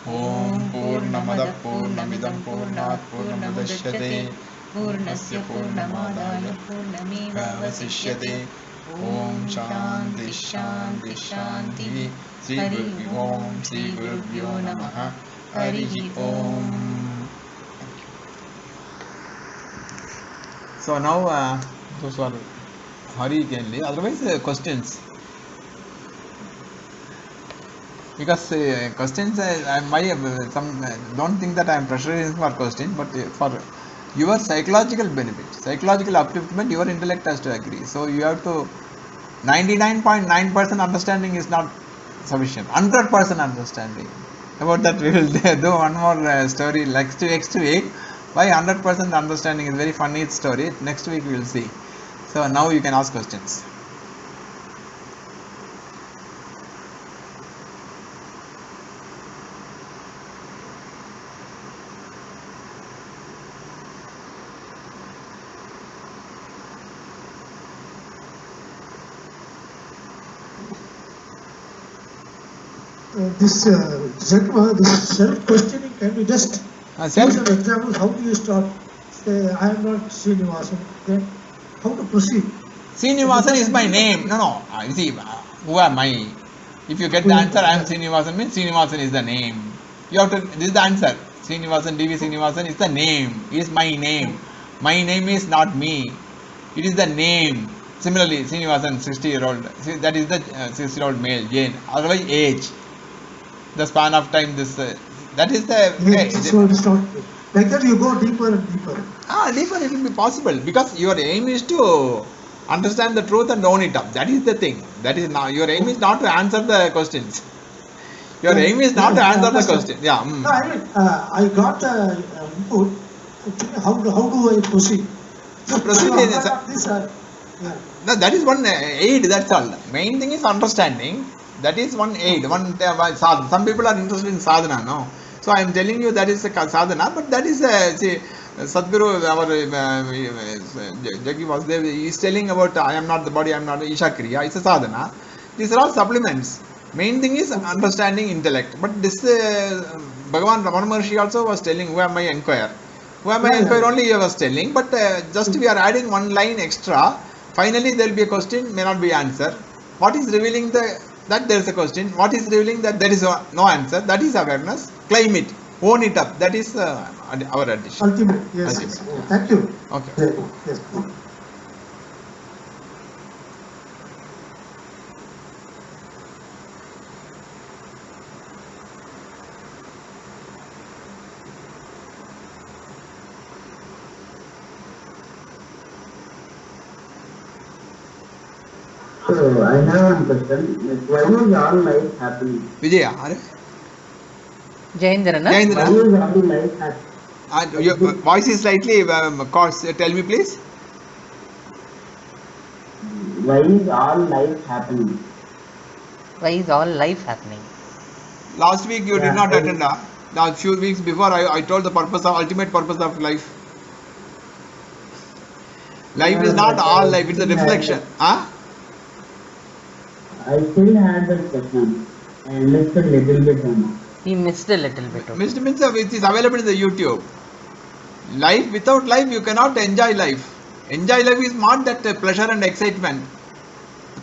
Om Purnamada Purnamidam Purnat Purnamudachyate Purnasya Purnamadaya Purnamevavasishyate. Om Shanti Shanti Shanti. Sri Gurubhyo Namaha. Harihi Om. So now those who are Hari can leave. Otherwise questions. Because questions, don't think that I am pressurizing for question, but for your psychological benefit, psychological upliftment, your intellect has to agree. So you have to 99.9% understanding is not sufficient. 100% understanding. About that we will do one more story next week. Why 100% understanding is very funny story. Next week we will see. So now you can ask questions. This self-questioning, can you just give some examples? How do you start? Say, I am not Srinivasan. Then how to proceed? Srinivasan is my name. No. You see, who am I? If you get the answer, I am Srinivasan, means Srinivasan is the name. You have to, this is the answer. Srinivasan, DV Srinivasan is the name. It is my name. My name is not me. It is the name. Similarly, Srinivasan, 60-year-old. That is the 60-year-old male, Jane. Otherwise, age. The span of time, this that is the Yes, so it's not like that. You go deeper and deeper. Deeper it will be possible, because your aim is to understand the truth and own it up. That is the thing. That is now your aim is not to answer the questions. Your aim is not to answer the question. Yeah. No, I mean, I got the input. How do I proceed? So proceed in This, no, that is one aid. That's all. Main thing is understanding. That is one aid. Some people are interested in sadhana. No. So I am telling you that is a sadhana, but that is see, Sadhguru, our Jaggi Vasudev, he is telling about I am not the body, I am not the Isha Kriya. It's a sadhana. These are all supplements. Main thing is understanding intellect. But this Bhagavan Ramana Maharshi also was telling, who am I inquire? Who am I inquire only he was telling, but just we are adding one line extra. Finally there will be a question, may not be answer. What is revealing that there is a question? What is revealing that there is no answer? That is awareness. Claim it. Own it up. That is our addition. ultimate. Yes. Ultimate. Yes. Thank you. Okay. Yes. So I have one question. Like, why is all life happening? Vijaya, are? Jayendra, na? Why Jayendra, is all life happening? your voice is slightly coarse. Tell me please. Why is all life happening? Why is all life happening? Last week you did Yeah, not I- attend. Last few weeks before I told the purpose of ultimate purpose of life. Life is Yeah, not but all I life, it's a still had reflection. Huh? I still had that question. I understood little bit only. We missed a little bit of Mr. Means it is available in the YouTube. Life without life you cannot enjoy life. Enjoy life is not that pleasure and excitement.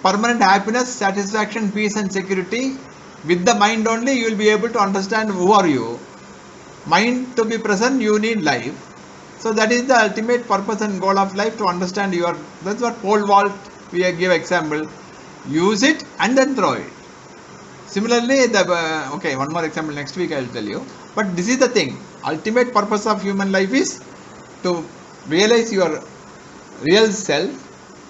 Permanent happiness, satisfaction, peace and security. With the mind only you will be able to understand who are you. Mind to be present you need life. So that is the ultimate purpose and goal of life, to understand your, that's what pole vault we give example. Use it and then throw it. Similarly, okay, one more example next week I will tell you. But this is the thing. Ultimate purpose of human life is to realize your real self.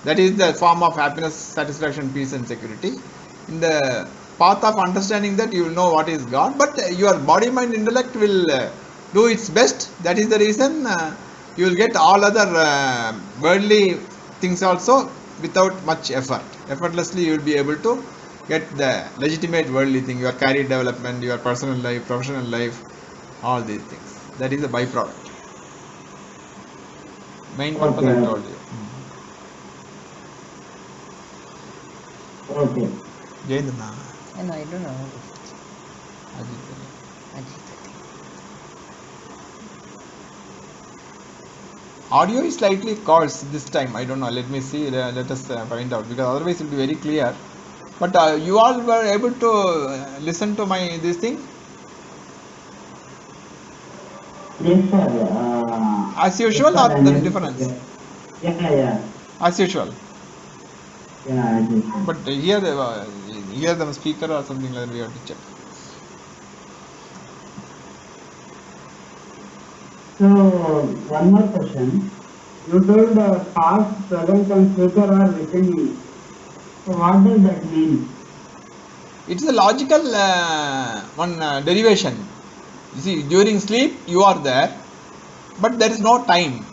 That is the form of happiness, satisfaction, peace and security. In the path of understanding that, you will know what is God. But your body, mind, intellect will do its best. That is the reason you will get all other worldly things also without much effort. Effortlessly you will be able to get the legitimate worldly thing, your career development, your personal life, professional life, all these things. That is the byproduct. Main purpose I Okay. told you. Okay. Jayendra. and I don't know. Ajit. Ajit. Audio is slightly coarse this time. I don't know. Let me see. Let us find out, because otherwise it will be very clear. But you all were able to listen to my this thing Yes, sir. as usual, yes, or sir, there is and difference? yeah. As usual. Yeah, I think so. But here the speaker or something like that we have to check. So, one more question. You told past, present, and future are within you. So, what does that mean? It is a logical one derivation. You see, during sleep you are there, but there is no time,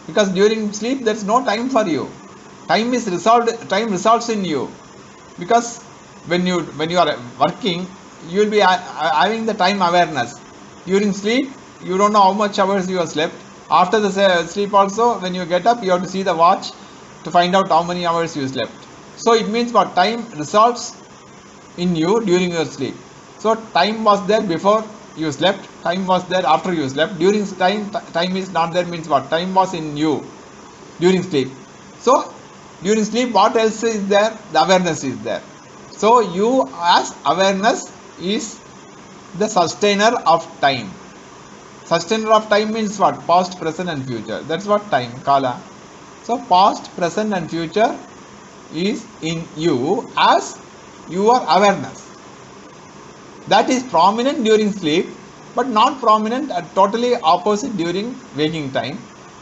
because during sleep there is no time for you. Time is resolved. Time resolves in you, because when you are working, you will be having the time awareness. During sleep, you don't know how much hours you have slept. After the sleep also, when you get up, you have to see the watch to find out how many hours you slept. So it means what? Time resolves in you during your sleep. So time was there before you slept, time was there after you slept. During time is not there means what? Time was in you during sleep. So during sleep, what else is there? The awareness is there. So you as awareness is the sustainer of time. Sustainer of time means what? Past, present and future. That's what time, kala. So past, present and future is in you as your awareness. That is prominent during sleep, but not prominent and totally opposite during waking time.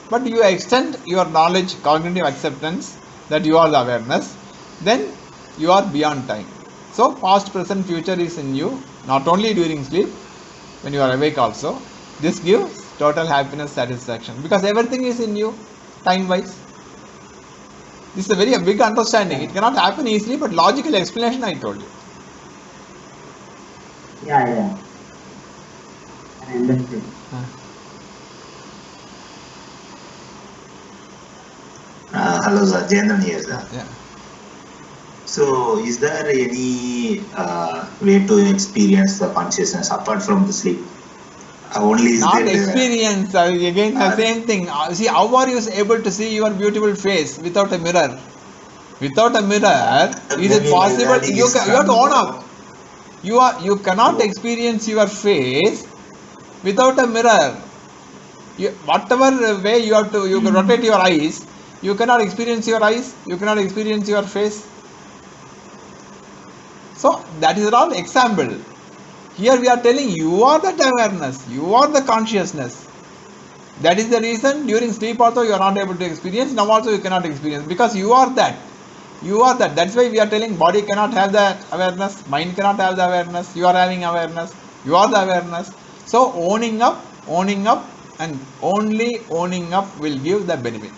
But you extend your knowledge, cognitive acceptance that you are the awareness, then you are beyond time. So past, present, future is in you, not only during sleep, when you are awake also. This gives total happiness, satisfaction, because everything is in you, time wise. This is a very big understanding. It cannot happen easily, but logical explanation I told you. Yeah. I understood. Hello, sir. Jayendran here, sir. Yeah. So, is there any way to experience the consciousness apart from the sleep? Only is Not there experience, again the same thing. See, how are you able to see your beautiful face without a mirror? Without a mirror, is it possible? You have to own up. You cannot experience your face without a mirror. Whatever way you have to, you can rotate your eyes, you cannot experience your eyes, you cannot experience your face. So that is all example. Here we are telling you are that awareness, you are the consciousness. That is the reason during sleep also you are not able to experience, now also you cannot experience, because you are that. You are that. That's why we are telling body cannot have that awareness, mind cannot have the awareness. You are having awareness. You are the awareness. So owning up, and only owning up will give the benefit.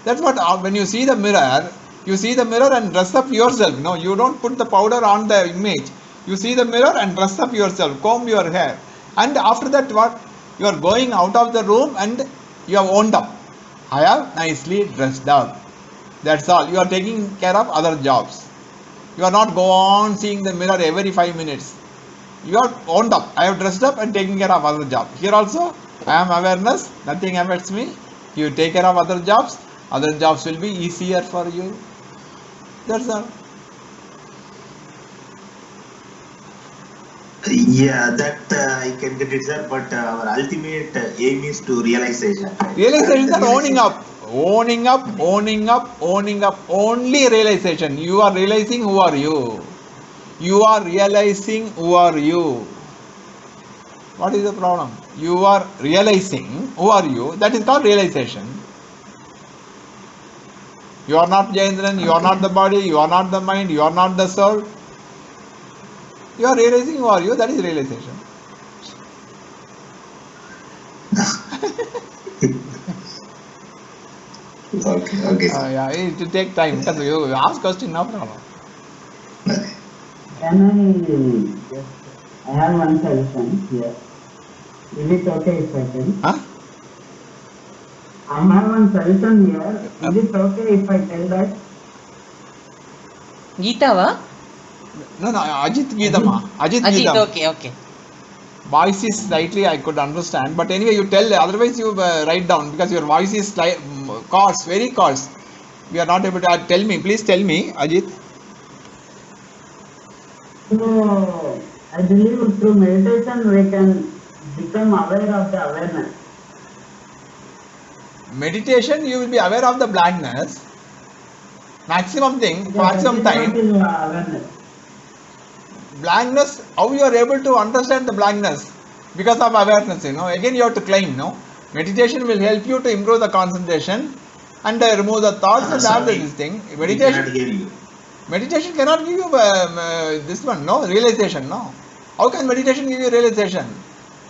That's what when you see the mirror and dress up yourself. No, you don't put the powder on the image. You see the mirror and dress up yourself, comb your hair, and after that what? You are going out of the room and you have owned up. I have nicely dressed up. That's all. You are taking care of other jobs. You are not go on seeing the mirror every 5 minutes. You are owned up. I have dressed up and taking care of other jobs. Here also, I am awareness. Nothing affects me. You take care of other jobs. Other jobs will be easier for you. That's all. Yeah, that I can get it, sir. But our ultimate aim is to realization. Right? Realization is owning up. Owning up. Only realization. You are realizing who are you. You are realizing who are you. What is the problem? You are realizing who are you. That is called realization. You are not Jayendran. You are not the body. You are not the mind. You are not the soul. You are realizing who are you. That is realization. Okay. Sir. Yeah, it will take time because you ask question, no problem. Okay. I have one suggestion here. Is it okay if I tell? Huh? I have one suggestion here. Is it okay if I tell that? Geetava? No, Ajit Geetama. Ajit Ajit, Geetam. okay. Voice is slightly I could understand, but anyway you tell, otherwise you write down because your voice is coarse, very coarse. We are not able to tell me, please tell me, Ajit. So, I believe through meditation we can become aware of the awareness. Meditation, you will be aware of the blankness. Maximum thing, maximum time. Awareness. Blankness, how you are able to understand the blankness? Because of awareness, Again you have to claim, Meditation will help you to improve the concentration and remove the thoughts and have this thing. Meditation cannot give you this one, no? Realization, no? How can meditation give you realization?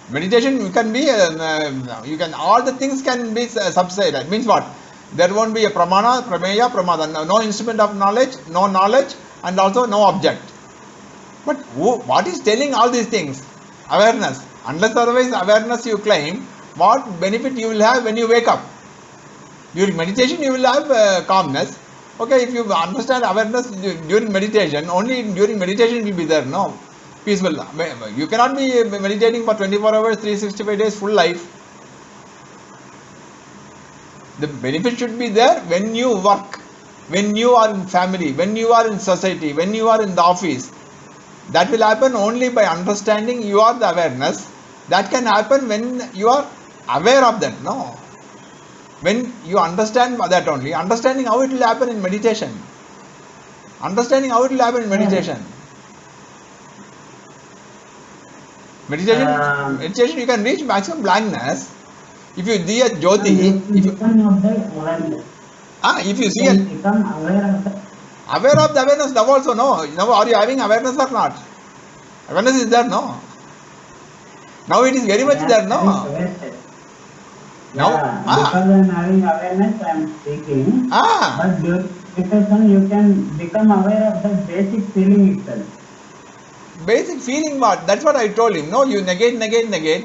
Meditation can be, all the things can be subsided. Means what? There won't be a pramana, prameya, pramada. No instrument of knowledge, no knowledge, and also no object. But what is telling all these things? Awareness. Unless otherwise awareness you claim, what benefit you will have when you wake up? During meditation you will have calmness. Okay, if you understand awareness during meditation, only during meditation it will be there, no? Peaceful. You cannot be meditating for 24 hours, 365 days, full life. The benefit should be there when you work, when you are in family, when you are in society, when you are in the office. That will happen only by understanding you are the awareness. That can happen when you are aware of that, no? When you understand that only, understanding how it will happen in meditation. Meditation, you can reach maximum blankness. If you see a Jyoti, if you see aware of the awareness now also, no? Now are you having awareness or not? Awareness is there, no? Now it is very much there, no? Now, because I am having awareness, I am speaking. But during meditation, you can become aware of the basic feeling itself. Basic feeling what? That's what I told him. No, you negate.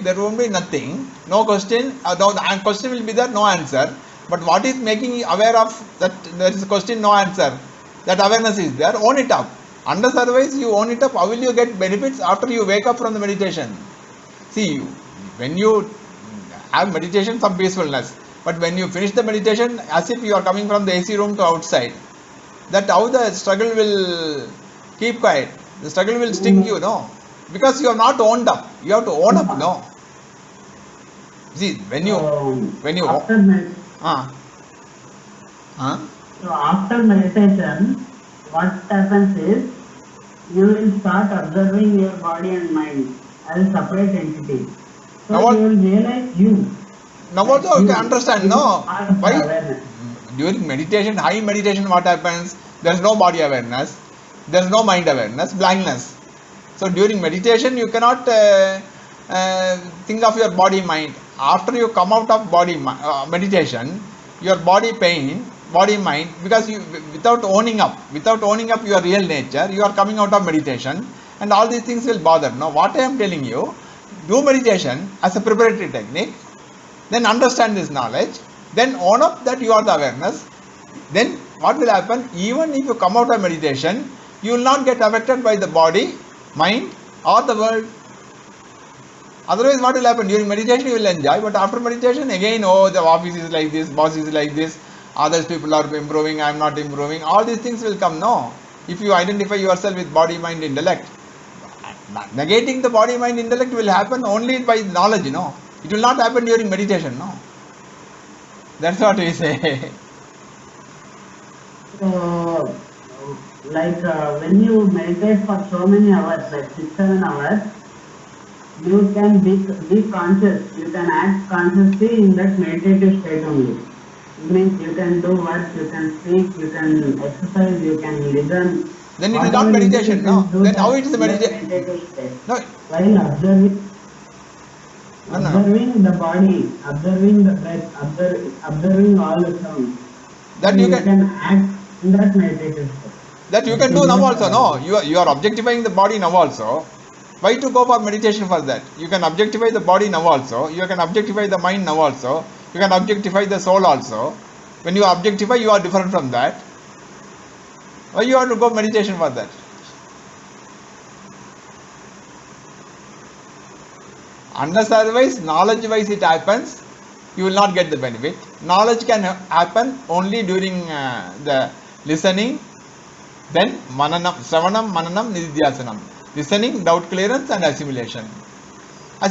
There won't be nothing. No question. The question will be there, no answer. But what is making you aware of that there is a question, no answer? That awareness is there. Own it up. Unless otherwise you own it up, how will you get benefits after you wake up from the meditation? See, when you have meditation, some peacefulness. But when you finish the meditation, as if you are coming from the AC room to outside, that how the struggle will keep quiet. The struggle will sting you, no? Because you are not owned up. You have to own up, no? See, when you So after meditation, what happens is you will start observing your body and mind as separate entities. So now you will realize you. Now also you can understand, no? Why? During meditation, high meditation, what happens? There is no body awareness. There is no mind awareness. Blankness. So during meditation, you cannot think of your body mind. After you come out of meditation, your body pain, body mind, because you without owning up your real nature, you are coming out of meditation, and all these things will bother. Now, what I am telling you, do meditation as a preparatory technique, then understand this knowledge, then own up that you are the awareness. Then what will happen? Even if you come out of meditation, you will not get affected by the body, mind, or the world. Otherwise, what will happen? During meditation, you will enjoy, but after meditation, again, oh, the office is like this, boss is like this, others people are improving, I am not improving. All these things will come. No. If you identify yourself with body, mind, intellect, negating the body, mind, intellect will happen only by knowledge, It will not happen during meditation, no. That's what we say. So, when you meditate for so many hours, like 6-7 hours, you can be conscious, you can act consciously in that meditative state only. It means you can do work, you can speak, you can exercise, you can listen. Then it is not meditation, no? Then how it is meditation? No. While observing the body, observing the breath, observing all the sounds, That you can act in that meditative state. That you can do now also, no? You are objectifying the body now also. Why to go for meditation for that? You can objectify the body now also. You can objectify the mind now also. You can objectify the soul also. When you objectify, you are different from that. Why you have to go meditation for that? Unless otherwise, knowledge-wise it happens, you will not get the benefit. Knowledge can happen only during the listening, then mananam, shravanam, mananam, nididhyasanam. Listening, doubt clearance, and assimilation. For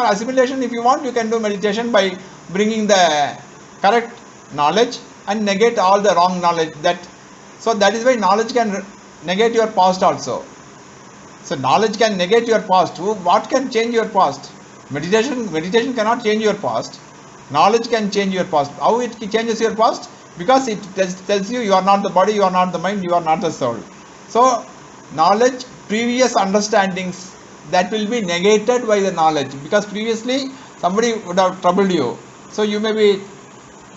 assimilation, if you want, you can do meditation by bringing the correct knowledge and negate all the wrong knowledge. So that is why knowledge can negate your past also. So knowledge can negate your past. What can change your past? Meditation cannot change your past. Knowledge can change your past. How it changes your past? Because it tells you are not the body, you are not the mind, you are not the soul. So knowledge, previous understandings, that will be negated by the knowledge, because previously somebody would have troubled you. So you may be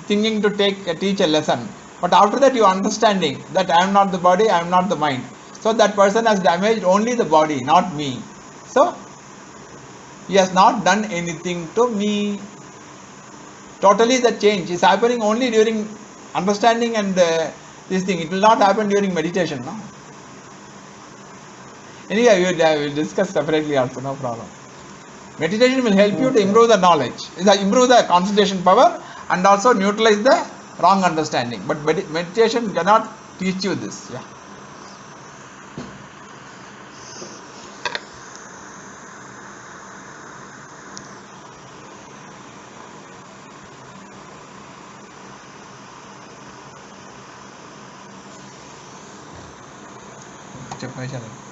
thinking to teach a lesson. But after that you are understanding that I am not the body, I am not the mind. So that person has damaged only the body, not me. So he has not done anything to me. Totally the change is happening only during understanding and this thing. It will not happen during meditation, no? Anyway, we will discuss separately also, no problem. Meditation will help you to improve the knowledge, improve the concentration power, and also neutralize the wrong understanding. But meditation cannot teach you this. Yeah. చెప్పేసాను